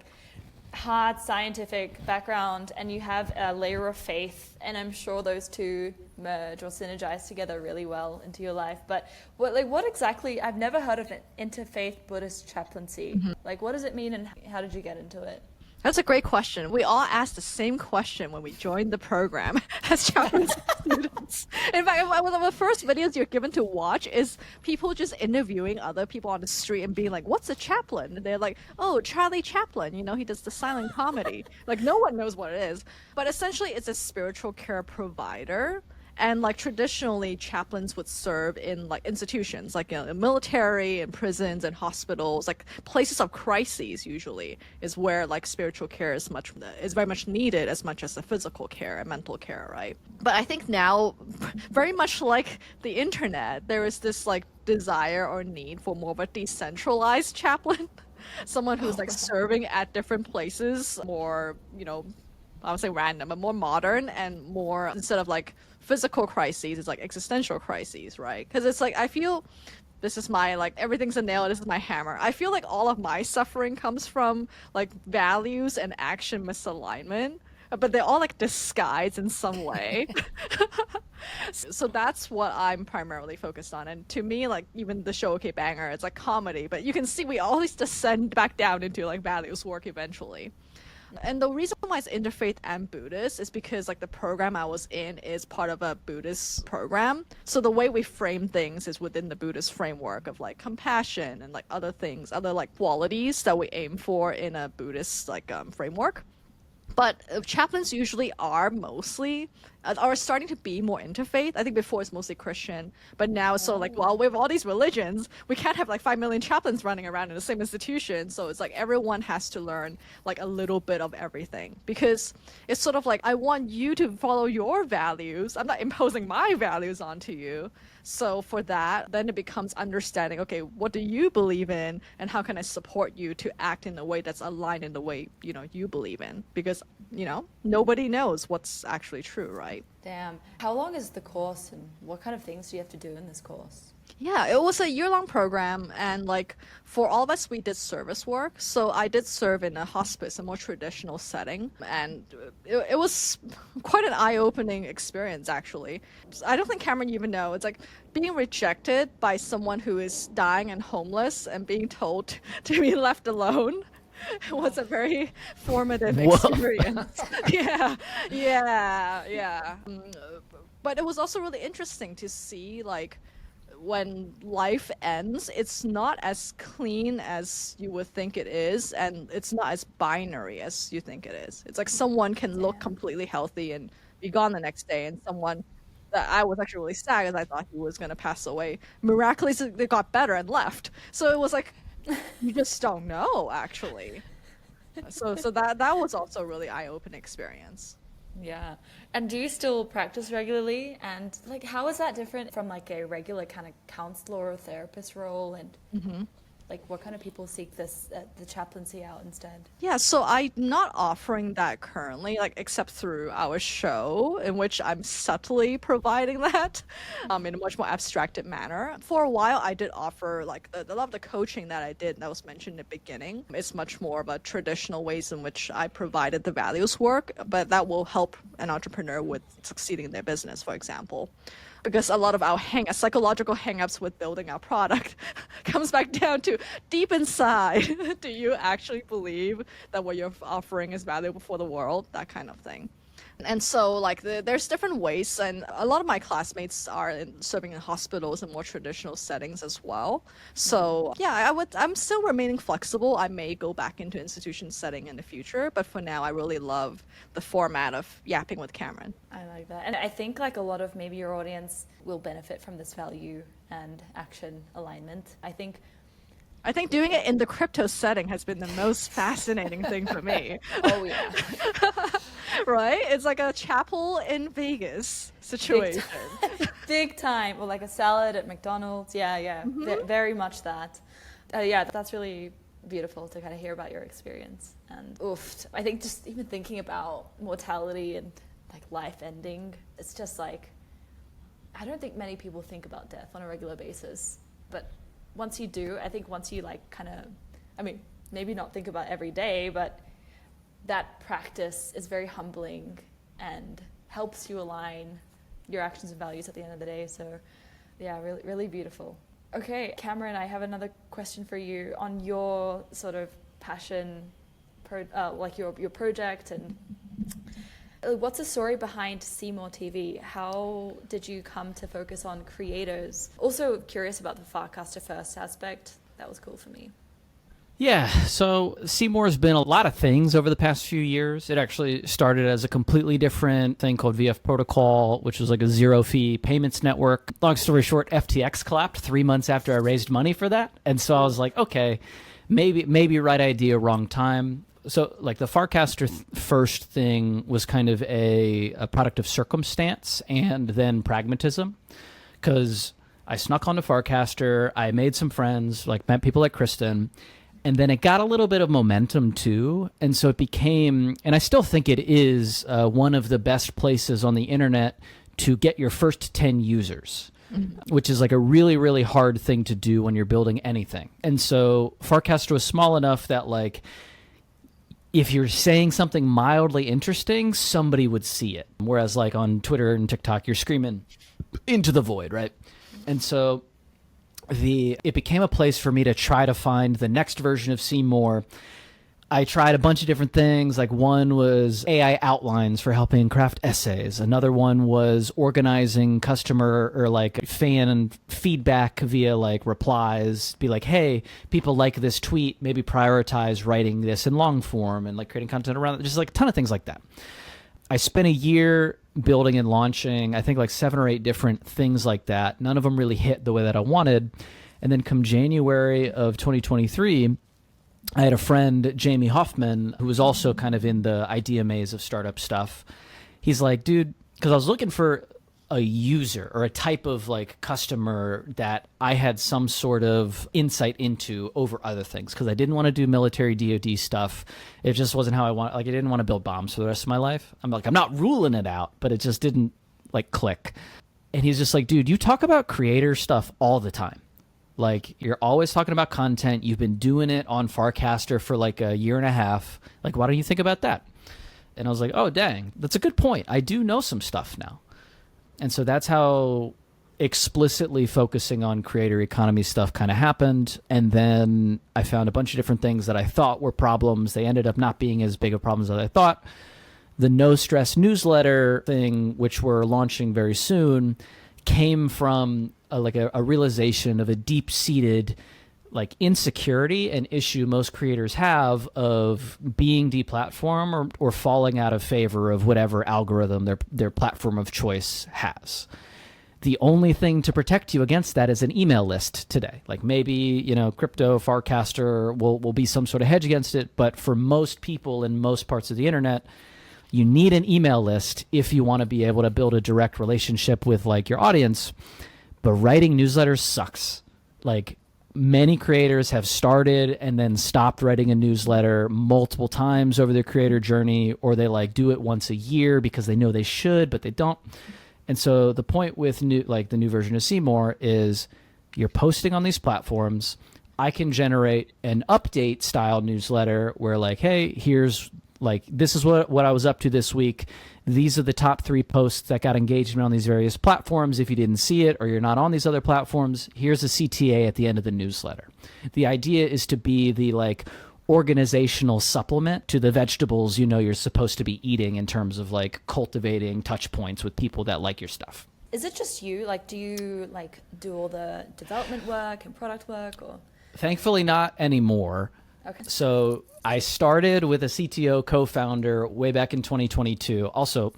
hard scientific background and you have a layer of faith, and I'm sure those two merge or synergize together really well into your life. But what exactly, I've never heard of an interfaith Buddhist chaplaincy. Like, what does it mean and how did you get into it? That's a great question. We all asked the same question when we joined the program as chaplain students. In fact, one of the first videos you're given to watch is people just interviewing other people on the street and being like, what's a chaplain? And they're like, oh, Charlie Chaplin, you know, he does the silent comedy. Like, no one knows what it is. But essentially, it's a spiritual care provider. And like traditionally, chaplains would serve in like institutions, like in military and prisons and hospitals, like places of crises. Usually, is where like spiritual care is very much needed as much as the physical care and mental care, right? But I think now, very much like the internet, there is this like desire or need for more of a decentralized chaplain, someone who's like serving at different places, more, you know, I would say random, but more modern and more, instead of like physical crises, it's like existential crises, right? Because it's like, I feel, this is my, like, everything's a nail, this is my hammer. I feel like all of my suffering comes from like values and action misalignment, but they're all like disguised in some way. So that's what I'm primarily focused on. And to me, like even the show Okbanger, it's like comedy, but you can see we always descend back down into like values work eventually. And the reason why it's interfaith and Buddhist is because like the program I was in is part of a Buddhist program. So the way we frame things is within the Buddhist framework of like compassion and like other things, other like qualities that we aim for in a Buddhist like framework. But chaplains usually are mostly are starting to be more interfaith. I think before it's mostly Christian, but now it's so like, well, we have all these religions, we can't have like 5 million chaplains running around in the same institution. So it's like everyone has to learn like a little bit of everything, because it's sort of like I want you to follow your values. I'm not imposing my values onto you. So for that, then it becomes understanding, okay, what do you believe in and how can I support you to act in a way that's aligned in the way, you know, you believe in? Because, you know, nobody knows what's actually true, right? Damn. How long is the course and what kind of things do you have to do in this course? Yeah, it was a year-long program, and like for all of us, we did service work. So I did serve in a hospice, a more traditional setting, and it was quite an eye-opening experience, actually. I don't think Cameron you even know. It's like being rejected by someone who is dying and homeless and being told to be left alone. It was a very formative experience. Yeah. But it was also really interesting to see like when life ends, it's not as clean as you would think it is, and it's not as binary as you think it is. It's like someone can look completely healthy and be gone the next day, and someone that I was actually really sad because I thought he was going to pass away, miraculously they got better and left. So it was like, you just don't know, actually. So that was also a really eye-opening experience. Yeah. And do you still practice regularly? And like, how is that different from like a regular kind of counselor or therapist role? And like, what kind of people seek this the chaplaincy out instead? Yeah, so I'm not offering that currently, like except through our show, in which I'm subtly providing that in a much more abstracted manner. For a while, I did offer like a lot of the coaching that I did that was mentioned in the beginning. It's much more of a traditional ways in which I provided the values work, but that will help an entrepreneur with succeeding in their business, for example. Because a lot of our psychological hang-ups with building our product comes back down to deep inside. Do you actually believe that what you're offering is valuable for the world? That kind of thing. And so like there's different ways, and a lot of my classmates are serving in hospitals and more traditional settings as well. So yeah, I'm still remaining flexible. I may go back into institution setting in the future, but for now I really love the format of yapping with Cameron. I like that. And I think like a lot of maybe your audience will benefit from this value and action alignment. I think doing it in the crypto setting has been the most fascinating thing for me. Oh yeah. Right? It's like a chapel in Vegas situation. Big time. Or like a salad at McDonald's. Yeah. Very much that. Yeah, that's really beautiful to kind of hear about your experience. And oof, I think just even thinking about mortality and like life ending, it's just like, I don't think many people think about death on a regular basis. But once you do, I think once you like kind of, I mean, maybe not think about every day, but that practice is very humbling and helps you align your actions and values at the end of the day. So yeah, really, really beautiful. Okay, Cameron, I have another question for you on your sort of passion, like your project, and what's the story behind Seymour TV? How did you come to focus on creators? Also curious about the farcaster first aspect. That was cool for me. Yeah, so Seymour's been a lot of things over the past few years. It actually started as a completely different thing called VF Protocol, which was like a zero-fee payments network. Long story short, FTX collapsed 3 months after I raised money for that. And so I was like, okay, maybe right idea, wrong time. So like the farcaster first thing was kind of a product of circumstance and then pragmatism, because I snuck onto farcaster, I made some friends, like met people like Christin, and then it got a little bit of momentum too. And so it became, and I still think it is one of the best places on the internet to get your first 10 users, which is like a really, really hard thing to do when you're building anything. And so farcaster was small enough that like, if you're saying something mildly interesting, somebody would see it. Whereas like on Twitter and TikTok, you're screaming into the void, right? And so it became a place for me to try to find the next version of Seymour. I tried a bunch of different things. Like one was AI outlines for helping craft essays. Another one was organizing customer or like fan feedback via like replies. Be like, hey, people like this tweet. Maybe prioritize writing this in long form and like creating content around it. Just like a ton of things like that. I spent a year building and launching, I think like 7 or 8 different things like that. None of them really hit the way that I wanted. And then come January of 2023, I had a friend, Jamie Hoffman, who was also kind of in the idea maze of startup stuff. He's like, dude, because I was looking for a user or a type of like customer that I had some sort of insight into over other things, because I didn't want to do military DoD stuff. It just wasn't how I want. Like I didn't want to build bombs for the rest of my life. I'm not ruling it out, but it just didn't like click. And he's just like, dude, you talk about creator stuff all the time. Like you're always talking about content. You've been doing it on Farcaster for like a year and a half. Like, why don't you think about that? And I was like, oh, dang, that's a good point. I do know some stuff now. And so that's how explicitly focusing on creator economy stuff kind of happened. And then I found a bunch of different things that I thought were problems. They ended up not being as big of problems as I thought. The No Stress newsletter thing, which we're launching very soon, came from a realization of a deep-seated like insecurity and issue most creators have of being deplatformed or falling out of favor of whatever algorithm their platform of choice has. The only thing to protect you against that is an email list today. Like maybe, crypto, Farcaster will be some sort of hedge against it, but for most people in most parts of the internet, you need an email list if you want to be able to build a direct relationship with like your audience. But writing newsletters sucks. Like many creators have started and then stopped writing a newsletter multiple times over their creator journey, or they like do it once a year because they know they should, but they don't. And so the point with the new version of Seymour is you're posting on these platforms. I can generate an update style newsletter where like, hey, here's like, this is what I was up to this week. These are the top 3 posts that got engagement on these various platforms. If you didn't see it or you're not on these other platforms, here's a CTA at the end of the newsletter. The idea is to be the like organizational supplement to the vegetables you're supposed to be eating in terms of like cultivating touch points with people that like your stuff. Is it just you? Like, do you like do all the development work and product work, or? Thankfully not anymore. Okay. So I started with a CTO co-founder way back in 2022. Also,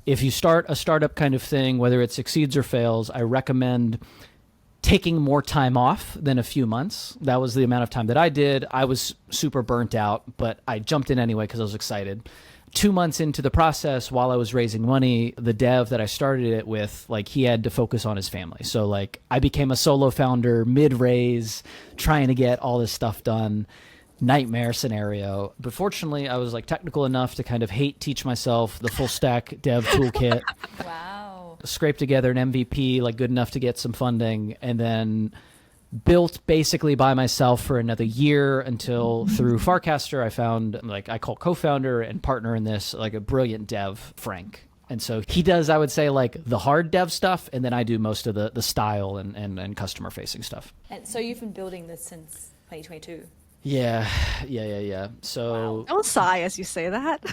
if you start a startup kind of thing, whether it succeeds or fails, I recommend taking more time off than a few months. That was the amount of time that I did. I was super burnt out, but I jumped in anyway because I was excited. 2 months into the process, while I was raising money, the dev that I started it with, like he had to focus on his family. So like I became a solo founder mid-raise, trying to get all this stuff done. Nightmare scenario. But fortunately, I was like technical enough to kind of teach myself the full stack dev toolkit. Wow. Scrape together an MVP, like good enough to get some funding, and then built basically by myself for another year until through Farcaster, I found like I call co-founder and partner in this, like a brilliant dev, Frank. And so he does, I would say, like the hard dev stuff, and then I do most of the style and customer facing stuff. And so you've been building this since 2022. Yeah. So Wow. Don't sigh as you say that.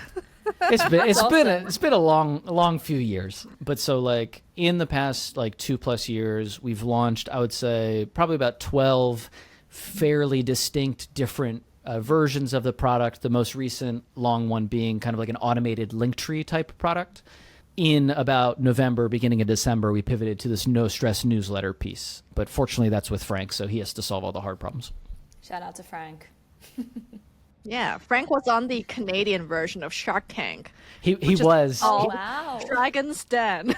it's been a long few years. But so like in the past like 2+ years, we've launched, I would say, probably about 12 fairly distinct different versions of the product. The most recent long one being kind of like an automated Linktree type product. In about November, beginning of December, we pivoted to this no stress newsletter piece. But fortunately, that's with Frank, so he has to solve all the hard problems. Shout out to Frank. Yeah, Frank was on the Canadian version of Shark Tank. He was. Oh, wow. Dragon's Den.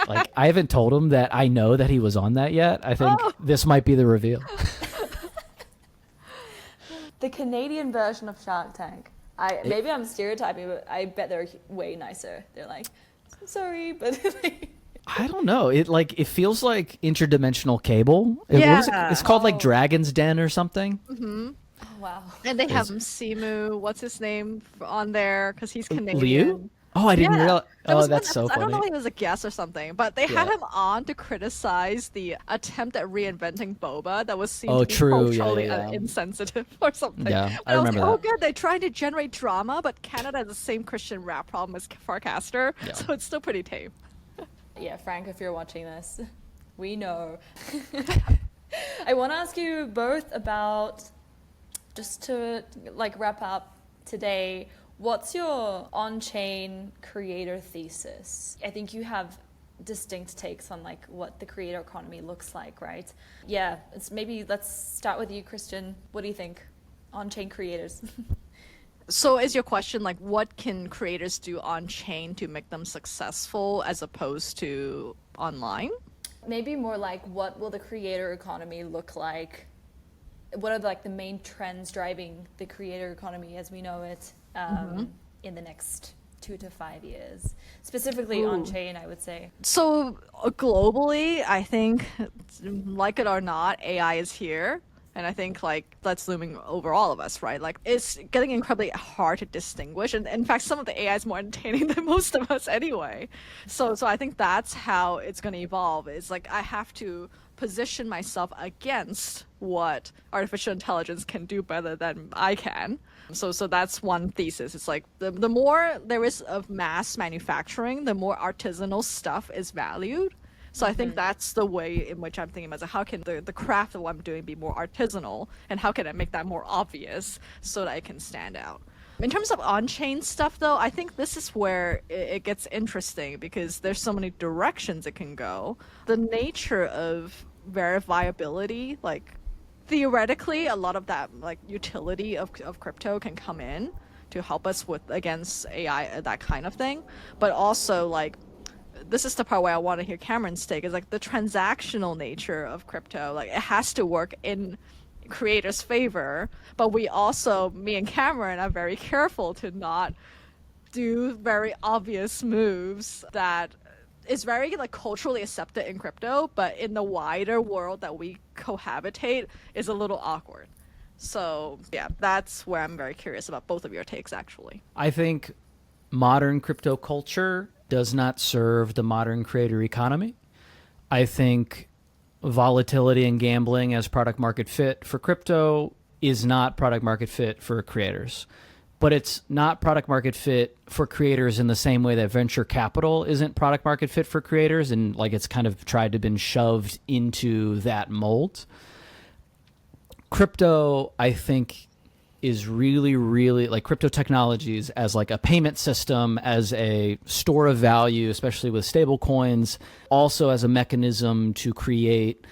Like, I haven't told him that I know that he was on that yet. I think this might be the reveal. The Canadian version of Shark Tank. Maybe I'm stereotyping, but I bet they're way nicer. They're like, sorry, but like... I don't know. It feels like interdimensional cable. Yeah. It's called like Dragon's Den or something. Mm-hmm. Oh, wow. And they have Simu, what's his name, on there because he's Canadian. Liu? Oh, I didn't Yeah, realize. there Oh, was one that's so episode, I don't know funny. if he was a guest or something, but they had Yeah. him on to criticize the attempt at reinventing boba that was seen Oh, to be true. Yeah, culturally yeah, yeah. insensitive or something. Yeah, And I I was like, remember oh that. good, they're trying to generate drama, but Canada has the same Christian rap problem as farcaster, Yeah. so it's still pretty tame. Yeah, Frank, if you're watching this, we know. I want to ask you both about, just to like wrap up today, what's your on-chain creator thesis? I think you have distinct takes on like what the creator economy looks like, right? Yeah, let's start with you, Christian. What do you think? On-chain creators. So is your question like what can creators do on chain to make them successful as opposed to online? Maybe more like, what will the creator economy look like? What are like the main trends driving the creator economy as we know it in the next 2 to 5 years? Specifically on chain, I would say. So globally, I think, like it or not, AI is here. And I think like that's looming over all of us, right? Like it's getting incredibly hard to distinguish. And in fact, some of the AI is more entertaining than most of us anyway. So I think that's how it's going to evolve. It's like I have to position myself against what artificial intelligence can do better than I can. So that's one thesis. It's like the more there is of mass manufacturing, the more artisanal stuff is valued. So I think that's the way in which I'm thinking about it. How can the craft of what I'm doing be more artisanal, and how can I make that more obvious so that I can stand out? In terms of on-chain stuff, though, I think this is where it gets interesting because there's so many directions it can go. The nature of verifiability, like theoretically, a lot of that like utility of crypto can come in to help us with against AI, that kind of thing. But also like this is the part where I want to hear Cameron's take is like the transactional nature of crypto. Like it has to work in creators' favor, but we also, me and Cameron, are very careful to not do very obvious moves that is very like culturally accepted in crypto, but in the wider world that we cohabitate is a little awkward. So yeah, that's where I'm very curious about both of your takes actually. I think modern crypto culture does not serve the modern creator economy. I think volatility and gambling as product market fit for crypto is not product market fit for creators. But it's not product market fit for creators in the same way that venture capital isn't product market fit for creators, and like it's kind of tried to been shoved into that mold. Crypto, I think, is really, really like crypto technologies as like a payment system, as a store of value, especially with stable coins, also as a mechanism to create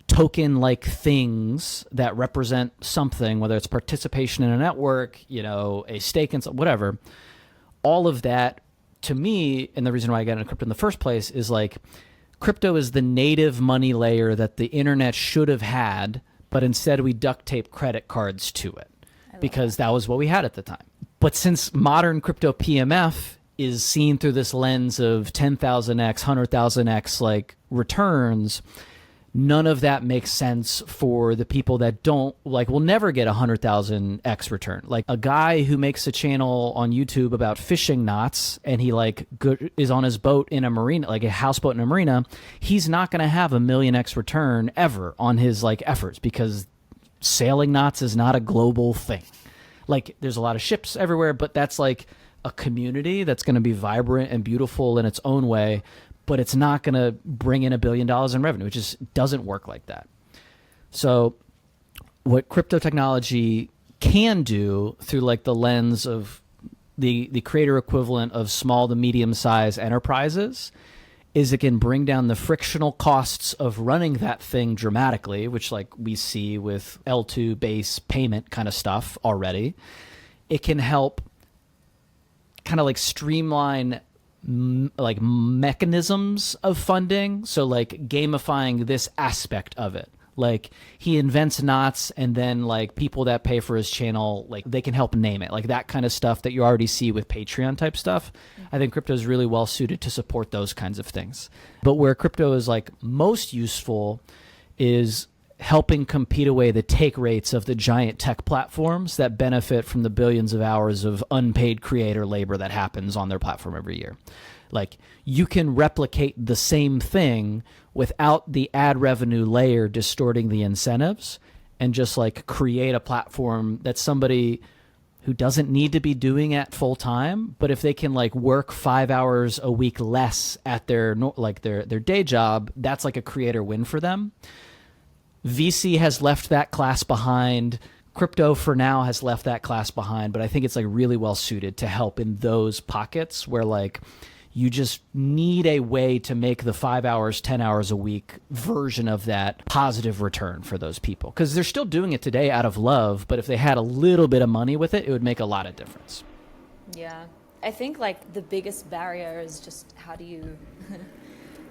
token-like things that represent something, whether it's participation in a network, you know, a stake in whatever. All of that, to me, and the reason why I got into crypto in the first place is like crypto is the native money layer that the internet should have had, but instead we duct tape credit cards to it because that was what we had at the time. But since modern crypto PMF is seen through this lens of 10,000x, 100,000x like returns, none of that makes sense for the people that don't like will never get 100,000x return. Like a guy who makes a channel on YouTube about fishing knots and he like is on his boat in a marina, like a houseboat in a marina, he's not going to have a million x return ever on his like efforts because sailing knots is not a global thing. Like there's a lot of ships everywhere, but that's like a community that's going to be vibrant and beautiful in its own way, but it's not going to bring in $1 billion in revenue. It just doesn't work like that. So what crypto technology can do through like the lens of the creator equivalent of small to medium sized enterprises is it can bring down the frictional costs of running that thing dramatically, which like we see with L2 base payment kind of stuff already. It can help kind of like streamline like mechanisms of funding. So like gamifying this aspect of it. Like he invents knots and then like people that pay for his channel, like they can help name it, like that kind of stuff that you already see with Patreon type stuff. I think crypto is really well suited to support those kinds of things. But where crypto is like most useful is helping compete away the take rates of the giant tech platforms that benefit from the billions of hours of unpaid creator labor that happens on their platform every year. Like, you can replicate the same thing without the ad revenue layer distorting the incentives, and just like create a platform that somebody who doesn't need to be doing it full time, but if they can like work 5 hours a week less at their day job, that's like a creator win for them. VC has left that class behind. Crypto for now has left that class behind, but I think it's like really well suited to help in those pockets where like you just need a way to make the 5 hours, 10 hours a week version of that positive return for those people. Because they're still doing it today out of love, but if they had a little bit of money with it, it would make a lot of difference. Yeah. I think like the biggest barrier is just how do you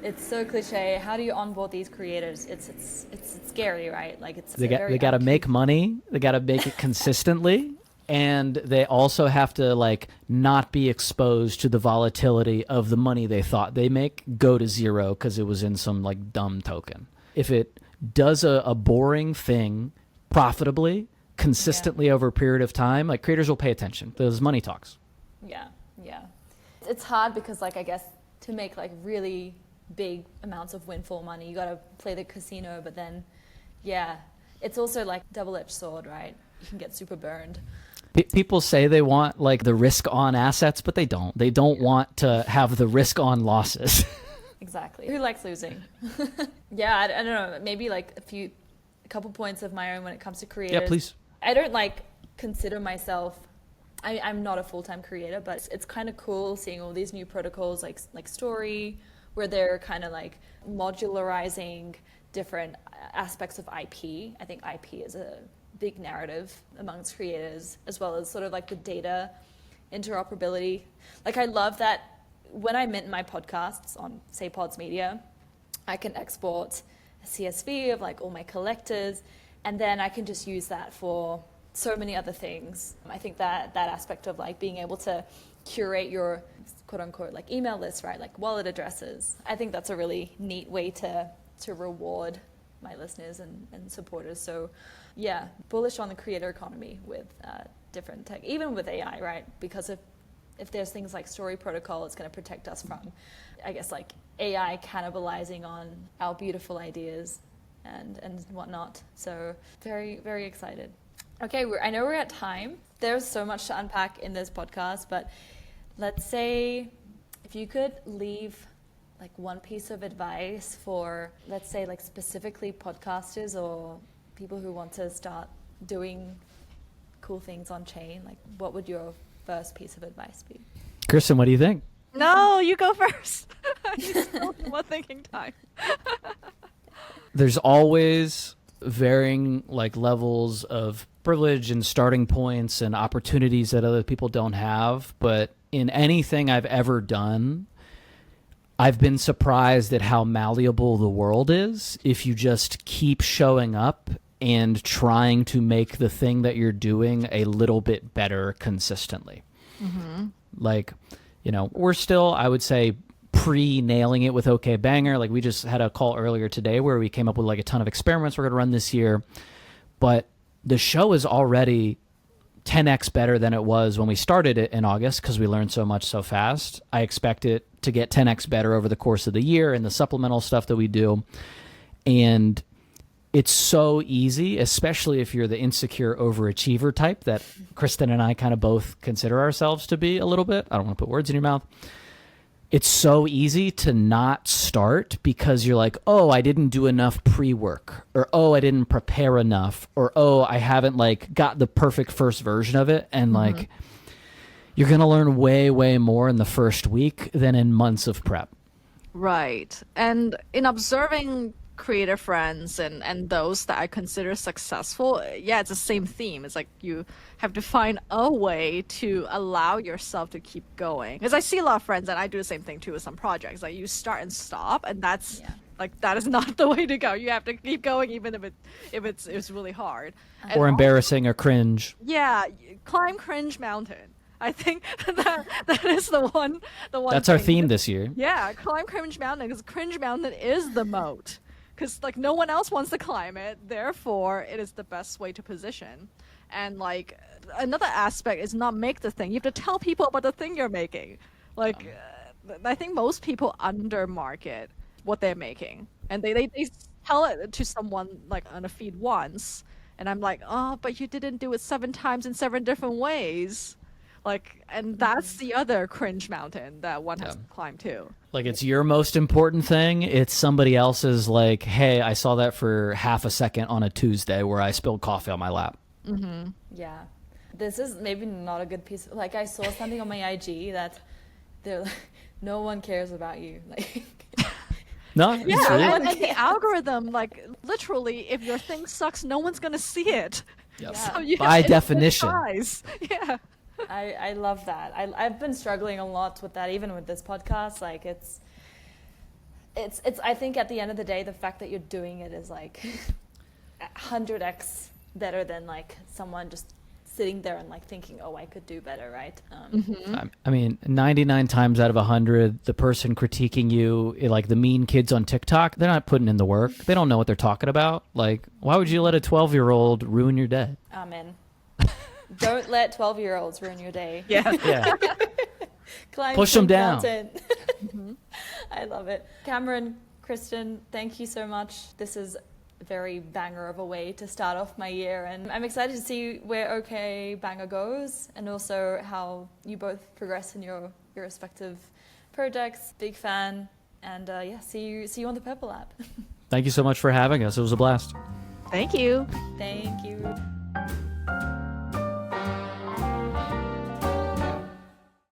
it's so cliche, how do you onboard these creators? It's scary, right? Like they got to make money, they got to make it consistently, and they also have to like not be exposed to the volatility of the money they thought they make go to zero because it was in some like dumb token. If it does a boring thing profitably, consistently over a period of time, like creators will pay attention. Those money talks. Yeah. It's hard because like I guess to make like really big amounts of windfall money, you got to play the casino, but then it's also like double-edged sword, right? You can get super burned. People say they want like the risk on assets, but they don't want to have the risk on losses. Exactly. Who likes losing? I don't know, maybe like a couple points of my own when it comes to creators. Yeah, please. I don't like consider myself, I'm not a full-time creator, but it's kind of cool seeing all these new protocols like Story, where they're kind of like modularizing different aspects of IP. I think IP is a big narrative amongst creators, as well as sort of like the data interoperability. Like I love that when I mint my podcasts on, say, Pods Media, I can export a CSV of like all my collectors, and then I can just use that for so many other things. I think that aspect of like being able to curate your quote unquote like email list, right? Like wallet addresses. I think that's a really neat way to reward my listeners and supporters. So yeah, bullish on the creator economy with different tech, even with AI, right? Because if there's things like Story Protocol, it's going to protect us from, I guess, like AI cannibalizing on our beautiful ideas and whatnot. So very, very excited. Okay, I know we're at time. There's so much to unpack in this podcast, but let's say if you could leave like one piece of advice for, let's say, like specifically podcasters or people who want to start doing cool things on chain, like what would your first piece of advice be? Kristen, what do you think? No, you go first. You still want thinking time. There's always varying like levels of privilege and starting points and opportunities that other people don't have, but in anything I've ever done, I've been surprised at how malleable the world is if you just keep showing up and trying to make the thing that you're doing a little bit better consistently. Mm-hmm. Like, you know, we're still, I would say, pre-nailing it with Okbanger. Like we just had a call earlier today where we came up with like a ton of experiments we're going to run this year, but the show is already 10x better than it was when we started it in August because we learned so much so fast. I expect it to get 10x better over the course of the year and the supplemental stuff that we do. And it's so easy, especially if you're the insecure overachiever type that Kristen and I kind of both consider ourselves to be a little bit. I don't want to put words in your mouth. It's so easy to not start because you're like, oh, I didn't do enough pre-work, or oh, I didn't prepare enough, or oh, I haven't like got the perfect first version of it. And like, you're going to learn way, way more in the first week than in months of prep. Right. And in observing creator friends and those that I consider successful, yeah, it's the same theme. It's like you have to find a way to allow yourself to keep going. Because I see a lot of friends, and I do the same thing too with some projects. Like you start and stop, and that's like that is not the way to go. You have to keep going, even if it's really hard Or embarrassing or cringe. Yeah, climb cringe mountain. I think that is the one. That's our theme this year. Yeah, climb cringe mountain because cringe mountain is the moat because like no one else wants to climb it, therefore it is the best way to position. And like another aspect is not make the thing, you have to tell people about the thing you're making. Like I think most people undermarket what they're making, and they tell it to someone like on a feed once, and I'm like, oh, but you didn't do it 7 times in 7 different ways. Like, and that's the other cringe mountain that one has to climb too. Like, it's your most important thing. It's somebody else's, like, hey, I saw that for half a second on a Tuesday where I spilled coffee on my lap. Yeah. This is maybe not a good piece. Like, I saw something on my IG that they're like, no one cares about you. Like, No, Yeah, it's really- and the algorithm, like literally, if your thing sucks, no one's gonna see it. Yep. So you By have to definition. emphasize. Yeah. I love that. I've been struggling a lot with that, even with this podcast. Like, it's I think at the end of the day, the fact that you're doing it is like 100x better than like someone just sitting there and like thinking, oh, I could do better, right? I mean, 99 times out of 100, the person critiquing you, like the mean kids on TikTok, they're not putting in the work. They don't know what they're talking about. Like, why would you let a 12-year-old ruin your day? Amen. Don't let 12-year-olds ruin your day. Yeah. Yeah. Climb Push 'em Pink down. Mountain. I love it. Cameron, Kristen, thank you so much. This is a very banger of a way to start off my year, and I'm excited to see where Okbanger goes, and also how you both progress in your respective projects. Big fan, and yeah, see you on the Purple app. Thank you so much for having us. It was a blast. Thank you. Thank you.